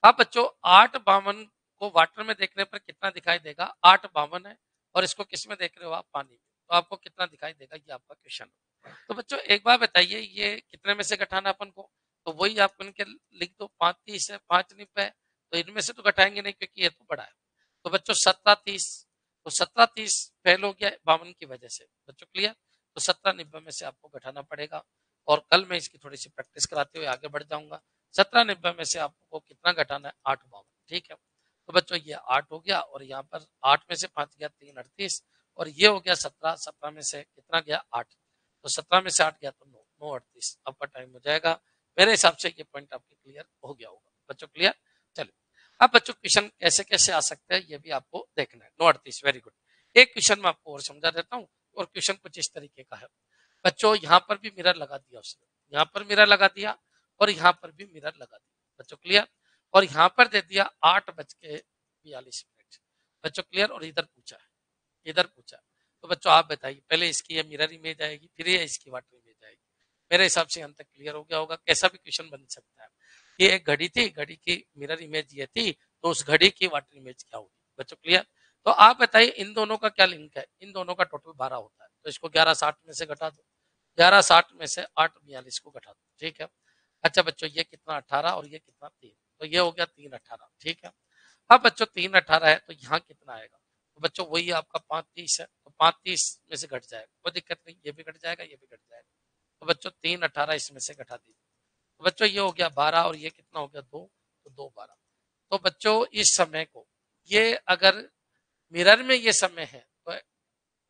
अब बच्चों 8:52 को वाटर में देखने पर कितना दिखाई देगा? 8:52 है, और इसको किस में देख रहे हो आप? पानी में। तो आपको कितना दिखाई देगा? ये आपका क्वेश्चन है। तो बच्चों एक बार बताइए, ये कितने में से घटाना अपन को? तो वही आप इनके लिख दो, 35 है, 5:90 है, तो इनमें से तो घटाएंगे नहीं क्योंकि ये तो बड़ा है। तो बच्चों 17:30, तो 17:30 फेल हो गया 52 की वजह से। बच्चों क्लियर? तो 1790 में से आपको घटाना पड़ेगा। और कल मैं इसकी थोड़ी सी प्रैक्टिस कराते हुए आगे बढ़ जाऊंगा। 1790 में से आपको कितना घटाना है, 8 52, ठीक है। तो बच्चों ये 8 हो गया, और यहाँ पर 8 में से 5 गया 3 38, और ये हो गया 17, 17 में से कितना गया 8, तो 17 में से 8 गया तो 9, 9 38 आपका टाइम हो जाएगा। मेरे हिसाब से ये पॉइंट आपके क्लियर हो गया होगा बच्चों, क्लियर। चलिए अब बच्चों क्वेश्चन कैसे कैसे आ सकते हैं ये भी आपको देखना है। 9 38, वेरी गुड। एक क्वेश्चन मैं आपको और समझा देता हूँ, और क्वेश्चन कुछ इस तरीके का है बच्चों। यहाँ पर भी मिरर लगा दिया उसने, यहाँ पर मिरर लगा दिया, और यहाँ पर भी मिरर लगा दिया बच्चों, क्लियर। और यहाँ पर दे दिया 8:42 बच्चों, क्लियर। और इधर पूछा है, इधर पूछा है। तो बच्चों आप बताइए, पहले इसकी ये मिरर इमेज आएगी, फिर ये इसकी वाटर इमेज आएगी। मेरे हिसाब से अंत तक क्लियर हो गया होगा। कैसा भी क्वेश्चन बन सकता है। ये एक घड़ी थी, घड़ी की मिरर इमेज ये थी, तो उस घड़ी की वाटर इमेज क्या होगी बच्चों, क्लियर। तो आप बताइए इन दोनों का क्या लिंक है। इन दोनों का टोटल 12 होता है, तो इसको 1160 में से घटा दो, 1160 में से 842 को घटा दो, ठीक है। अच्छा बच्चों ये कितना 18, और ये कितना 3, तो ये हो गया 318, ठीक है। अब बच्चों 318 है, तो यहाँ कितना आएगा, तो बच्चों वही आपका 530 है, तो 530 में से घट जाएगा, कोई दिक्कत नहीं, ये भी घट जाएगा, ये भी घट जाएगा। तो बच्चों 318 इसमें से घटा दीजिए, तो बच्चों ये हो गया 12, और ये कितना हो गया 2, तो 2 12। तो बच्चों इस समय को, ये अगर मिरर में ये समय है, तो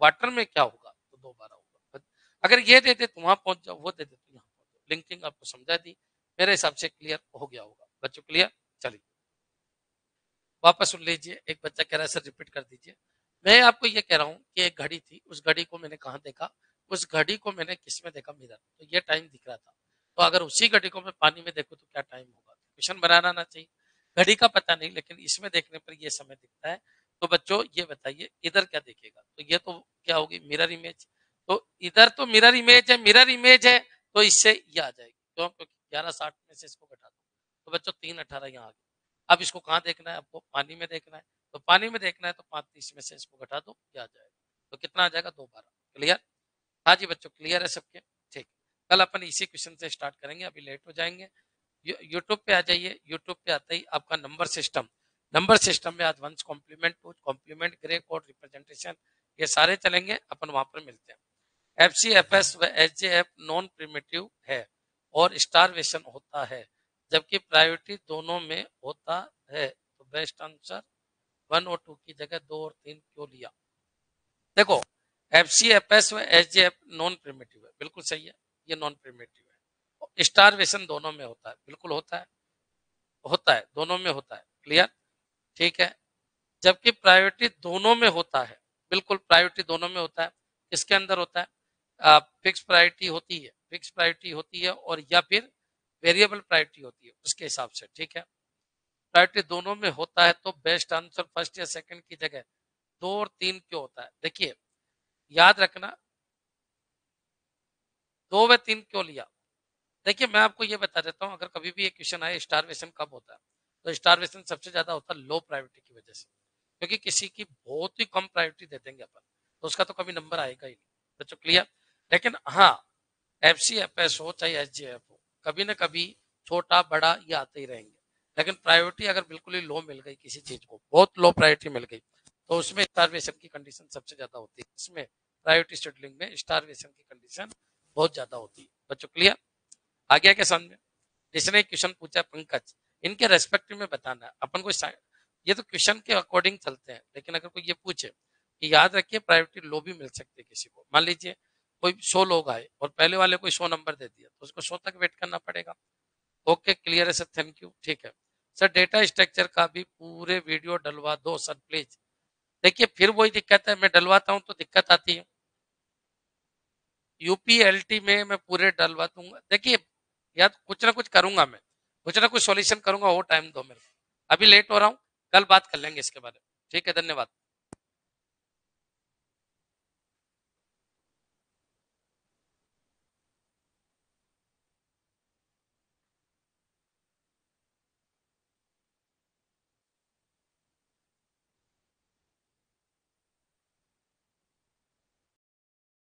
वाटर में क्या होगा, तो 2 12 होगा। अगर ये दे दे तो वहां पहुंच जाओ, वो दे दे तो यहाँ पहुंच जाओ। लिंकिंग आपको समझा दी, मेरे हिसाब से क्लियर हो गया होगा बच्चों, क्लियर। चलिए वापस सुन लीजिए। एक बच्चा कह रहा है सर रिपीट कर दीजिए। मैं आपको ये कह रहा हूँ कि एक घड़ी थी, उस घड़ी को मैंने कहाँ देखा, उस घड़ी को मैंने किस में देखा, मिरर, तो ये टाइम दिख रहा था। तो अगर उसी घड़ी को मैं पानी में देखूँ तो क्या टाइम होगा, क्वेश्चन बनाना ना चाहिए। घड़ी का पता नहीं, लेकिन इसमें देखने पर ये समय दिखता है। तो बच्चों ये बताइए इधर क्या दिखेगा, तो ये तो क्या होगी, मिरर इमेज। तो इधर तो मिरर इमेज है, मिरर इमेज है, तो इससे ये आ जाएगी, क्यों, क्योंकि 1160 में से इसको घटा दो, तो बच्चों 318 यहाँ आ गया। अब इसको कहाँ देखना है, आपको पानी में देखना है। तो पानी में देखना है तो 35 में से इसको घटा दो, क्या आ जाएगा, तो कितना आ जाएगा 2 12, क्लियर। हाँ जी बच्चों क्लियर है सबके, ठीक। कल अपन इसी क्वेश्चन से स्टार्ट करेंगे, अभी लेट हो जाएंगे। यूट्यूब पे आ जाइए। यूट्यूब पे आते ही आपका नंबर सिस्टम में आज one's complement, two complement, grey code, representation, ये सारे चलेंगे। अपन वहां पर मिलते हैं। FCFS व SJF नॉन प्रिमिटिव है और स्टारवेशन होता है, जबकि प्रायोरिटी दोनों में होता है। तो बेस्ट आंसर 1 और 2 की जगह 2 और 3 क्यों लिया। देखो FCFS व SJF नॉन प्रिमिटिव है, बिल्कुल सही है, ये नॉन प्रिमिटिव है। स्टारवेशन दोनों में होता है, बिल्कुल होता है, होता है, दोनों में होता है, क्लियर, ठीक है। जबकि प्रायोरिटी दोनों में होता है, बिल्कुल प्रायोरिटी दोनों में होता है। किसके अंदर होता है, फिक्स प्रायोरिटी होती है, फिक्स प्रायोरिटी होती है, और या फिर वेरिएबल प्रायोरिटी होती है, उसके हिसाब से, ठीक है। प्रायोरिटी दोनों में होता है, तो बेस्ट आंसर फर्स्ट या सेकंड की जगह 2 और 3 क्यों होता है। देखिए याद रखना, 2 व 3 क्यों लिया। देखिए मैं आपको ये बता देता हूँ, अगर कभी भी एक क्वेश्चन आए स्टारवेशन कब होता है, तो स्टारवेशन सबसे ज्यादा होता है लो प्रायोरिटी की वजह से, क्योंकि किसी की बहुत ही कम प्रायोरिटी दे देंगे अपन, तो उसका तो कभी नंबर आएगा ही नहीं बच्चों, क्लियर। लेकिन हाँ FCFS हो चाहे SJF हो, कभी ना कभी छोटा बड़ा ये आते ही रहेंगे। लेकिन प्रायोरिटी अगर बिल्कुल ही लो मिल गई, किसी चीज को बहुत लो प्रायोरिटी मिल गई, तो उसमें स्टारवेशन की कंडीशन सबसे ज्यादा होती है। इसमें प्रायोरिटी शेड्यूलिंग में स्टारवेशन की कंडीशन बहुत ज्यादा होती है बच्चों, क्लियर। आ गया क्या समझ में। जिसने क्वेश्चन पूछा पंकज, इनके रेस्पेक्टिव में बताना है अपन को। ये तो क्वेश्चन के अकॉर्डिंग चलते हैं, लेकिन अगर कोई ये पूछे कि याद रखिए प्रायोरिटी लो भी मिल सकती है किसी को, मान लीजिए कोई 100 लोग आए और पहले वाले को 100 नंबर दे दिया, तो उसको 100 तक वेट करना पड़ेगा। ओके क्लियर है सर, थैंक यू, ठीक है। सर डेटा स्ट्रक्चर का भी पूरे वीडियो डलवा दो सर प्लीज। देखिए फिर वही दिक्कत है, मैं डलवाता हूँ तो दिक्कत आती है। UPLT में मैं पूरे डलवा दूंगा। देखिए या तो कुछ ना कुछ करूंगा, मैं कुछ ना कुछ सॉल्यूशन करूंगा, वो टाइम दो मेरे को, अभी लेट हो रहा हूँ, कल बात कर लेंगे इसके बारे में, ठीक है, धन्यवाद।